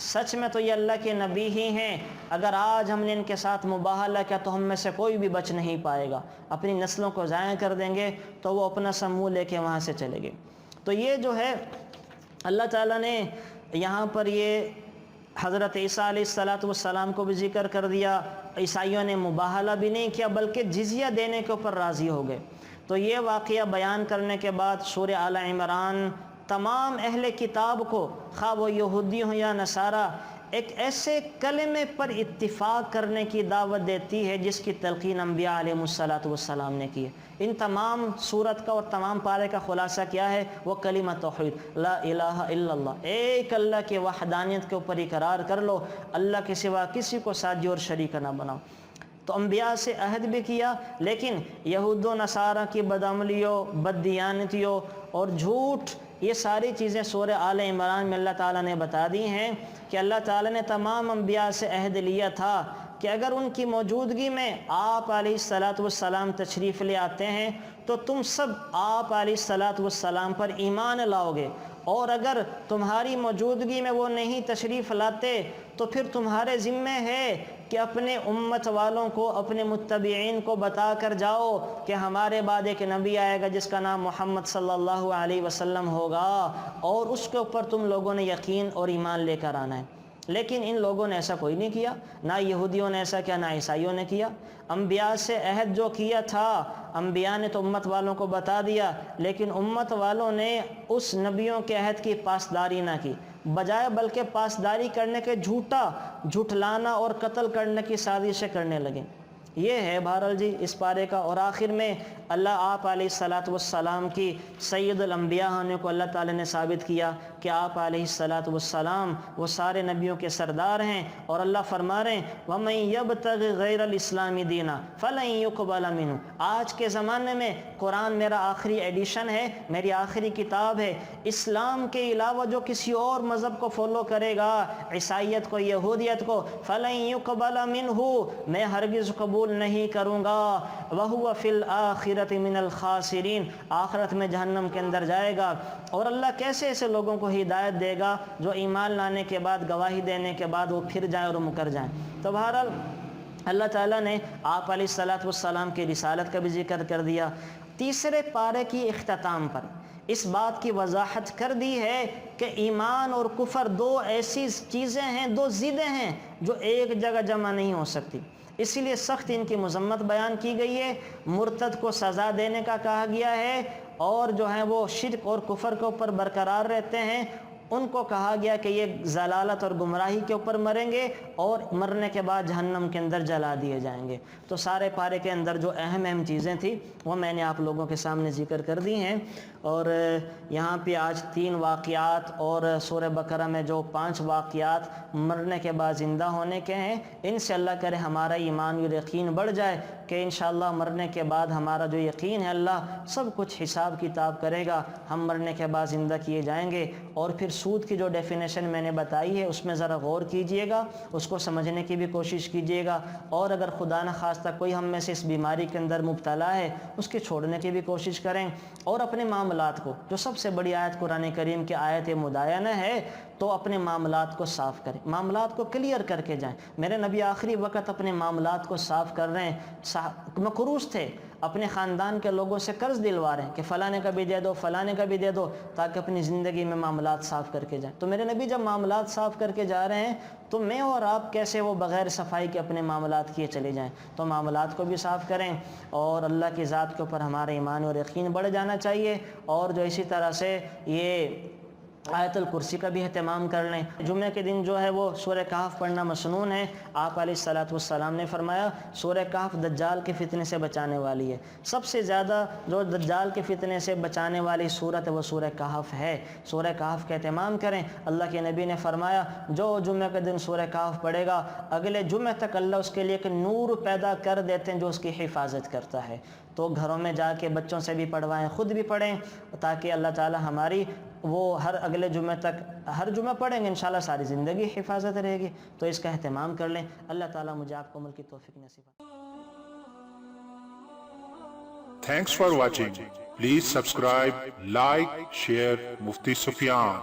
سچ میں تو یہ اللہ کے نبی ہی ہیں، اگر آج ہم نے ان کے ساتھ مباہلہ کیا تو ہم میں سے کوئی بھی بچ نہیں پائے گا، اپنی نسلوں کو ضائع کر دیں گے۔ تو وہ اپنا سموں لے کے وہاں سے چلے گئے۔ تو یہ جو ہے اللہ تعالیٰ نے یہاں پر یہ حضرت عیسیٰ علیہ السلام کو بھی ذکر کر دیا۔ عیسائیوں نے مباہلہ بھی نہیں کیا بلکہ جزیہ دینے کے اوپر راضی ہو گئے۔ تو یہ واقعہ بیان کرنے کے بعد سورہ آل عمران تمام اہل کتاب کو، خواہ وہ یہودی ہوں یا نصارہ، ایک ایسے کلمے پر اتفاق کرنے کی دعوت دیتی ہے جس کی تلقین انبیاء علیہ السلام نے کی ہے۔ ان تمام سورت کا اور تمام پارے کا خلاصہ کیا ہے؟ وہ کلمہ توحید، لا الہ الا اللہ، ایک اللہ کی وحدانیت کے اوپر اقرار کر لو، اللہ کے سوا کسی کو ساجی اور شریک نہ بناؤ۔ تو انبیاء سے عہد بھی کیا، لیکن یہود و نصارہ کی بدعملیوں، بددیانتیوں اور جھوٹ، یہ ساری چیزیں سورہ آل عمران میں اللہ تعالیٰ نے بتا دی ہیں کہ اللہ تعالیٰ نے تمام انبیاء سے عہد لیا تھا کہ اگر ان کی موجودگی میں آپ علیہ السلام تشریف لے آتے ہیں تو تم سب آپ علیہ السلام پر ایمان لاؤ گے، اور اگر تمہاری موجودگی میں وہ نہیں تشریف لاتے تو پھر تمہارے ذمہ ہے کہ اپنے امت والوں کو، اپنے متبعین کو بتا کر جاؤ کہ ہمارے بعد ایک نبی آئے گا جس کا نام محمد صلی اللہ علیہ وسلم ہوگا، اور اس کے اوپر تم لوگوں نے یقین اور ایمان لے کر آنا ہے۔ لیکن ان لوگوں نے ایسا کوئی نہیں کیا، نہ یہودیوں نے ایسا کیا، نہ عیسائیوں نے کیا۔ انبیاء سے عہد جو کیا تھا، انبیاء نے تو امت والوں کو بتا دیا، لیکن امت والوں نے اس نبیوں کے عہد کی پاسداری نہ کی، بجائے بلکہ پاسداری کرنے کے جھٹلانا اور قتل کرنے کی سازشیں کرنے لگے۔ یہ ہے بہرحال جی اس پارے کا۔ اور آخر میں اللہ آپ علیہ السلام کی سید الانبیاء ہونے کو اللہ تعالیٰ نے ثابت کیا کہ آپ علیہ السلام وہ سارے نبیوں کے سردار ہیں، اور اللہ فرما رہے ہیں وَمَن يَبْتَغِ غَيْرَ الْإِسْلَامِ دِينًا فَلَن يُقْبَلَ مِنْهُ۔ آج کے زمانے میں قرآن میرا آخری ایڈیشن ہے، میری آخری کتاب ہے، اسلام کے علاوہ جو کسی اور مذہب کو فالو کرے گا، عیسائیت کو، یہودیت کو، فَلَن يُقْبَلَ مِنْهُ، میں ہرگز قبول نہیں کروں گا، وَهُوَ فِي الْآخِرَةِ مِنَ الْخَاسِرِينَ، آخرت میں جہنم کے اندر جائے گا۔ اور اللہ کیسے ایسے لوگوں کو ہدایت دے گا جو ایمان لانے کے بعد، گواہی دینے کے بعد وہ پھر جائیں اور مکر جائیں۔ تو بہرحال اللہ تعالیٰ نے آپ علیہ السلام کی رسالت کا بھی ذکر کر دیا۔ تیسرے پارے کی اختتام پر اس بات کی وضاحت کر دی ہے کہ ایمان اور کفر دو ایسی چیزیں ہیں، دو ضدیں ہیں جو ایک جگہ جمع نہیں ہو سکتی، اسی لیے سخت ان کی مذمت بیان کی گئی ہے، مرتد کو سزا دینے کا کہا گیا ہے، اور جو ہیں وہ شرک اور کفر کے اوپر برقرار رہتے ہیں ان کو کہا گیا کہ یہ ضلالت اور گمراہی کے اوپر مریں گے اور مرنے کے بعد جہنم کے اندر جلا دیے جائیں گے۔ تو سارے پارے کے اندر جو اہم چیزیں تھیں وہ میں نے آپ لوگوں کے سامنے ذکر کر دی ہیں، اور یہاں پہ آج 3 واقعات اور سورہ بقرہ میں جو 5 واقعات مرنے کے بعد زندہ ہونے کے ہیں، ان سے اللہ کرے ہمارا ایمان اور یقین بڑھ جائے کہ انشاءاللہ مرنے کے بعد ہمارا جو یقین ہے اللہ سب کچھ حساب کتاب کرے گا، ہم مرنے کے بعد زندہ کیے جائیں گے۔ اور پھر سود کی جو ڈیفینیشن میں نے بتائی ہے اس میں ذرا غور کیجئے گا، اس کو سمجھنے کی بھی کوشش کیجئے گا، اور اگر خدا نہ خواستہ کوئی ہم میں سے اس بیماری کے اندر مبتلا ہے اس کے چھوڑنے کی بھی کوشش کریں، اور اپنے معاملات کو، جو سب سے بڑی آیت قرآن کریم کی آیت مدائنہ ہے، تو اپنے معاملات کو صاف کریں، معاملات کو کلیئر کر کے جائیں۔ میرے نبی آخری وقت اپنے معاملات کو صاف کر رہے ہیں، مقروض تھے، اپنے خاندان کے لوگوں سے قرض دلوا رہے ہیں کہ فلانے کا بھی دے دو، فلانے کا بھی دے دو، تاکہ اپنی زندگی میں معاملات صاف کر کے جائیں۔ تو میرے نبی جب معاملات صاف کر کے جا رہے ہیں تو میں اور آپ کیسے وہ بغیر صفائی کے اپنے معاملات کیے چلے جائیں؟ تو معاملات کو بھی صاف کریں، اور اللہ کی ذات کے اوپر ہمارا ایمان اور یقین بڑھ جانا چاہیے، اور جو اسی طرح سے یہ آیت الکرسی کا بھی اہتمام کر لیں۔ جمعہ کے دن جو ہے وہ سورہ کہف پڑھنا مسنون ہے۔ آپ علیہ السلام نے فرمایا سورہ کہف دجال کے فتنے سے بچانے والی ہے، سب سے زیادہ جو دجال کے فتنے سے بچانے والی صورت ہے وہ سورہ کہف ہے۔ سورہ کہف کا اہتمام کریں۔ اللہ کے نبی نے فرمایا جو جمعہ کے دن سورہ کہف پڑھے گا اگلے جمعہ تک اللہ اس کے لیے ایک نور پیدا کر دیتے ہیں جو اس کی حفاظت کرتا ہے۔ تو گھروں میں جا کے بچوں سے بھی پڑھوائیں، خود بھی پڑھیں، تاکہ اللہ تعالی ہماری وہ ہر اگلے جمعہ تک ہر جمعہ پڑھیں گے انشاءاللہ ساری زندگی حفاظت رہے گی۔ تو اس کا اہتمام کر لیں۔ اللہ تعالیٰ مجھے آپ کو عمل کی توفیق نصیب فرمائے۔ Thanks for watching. Please subscribe, like, share Mufti Sufyan.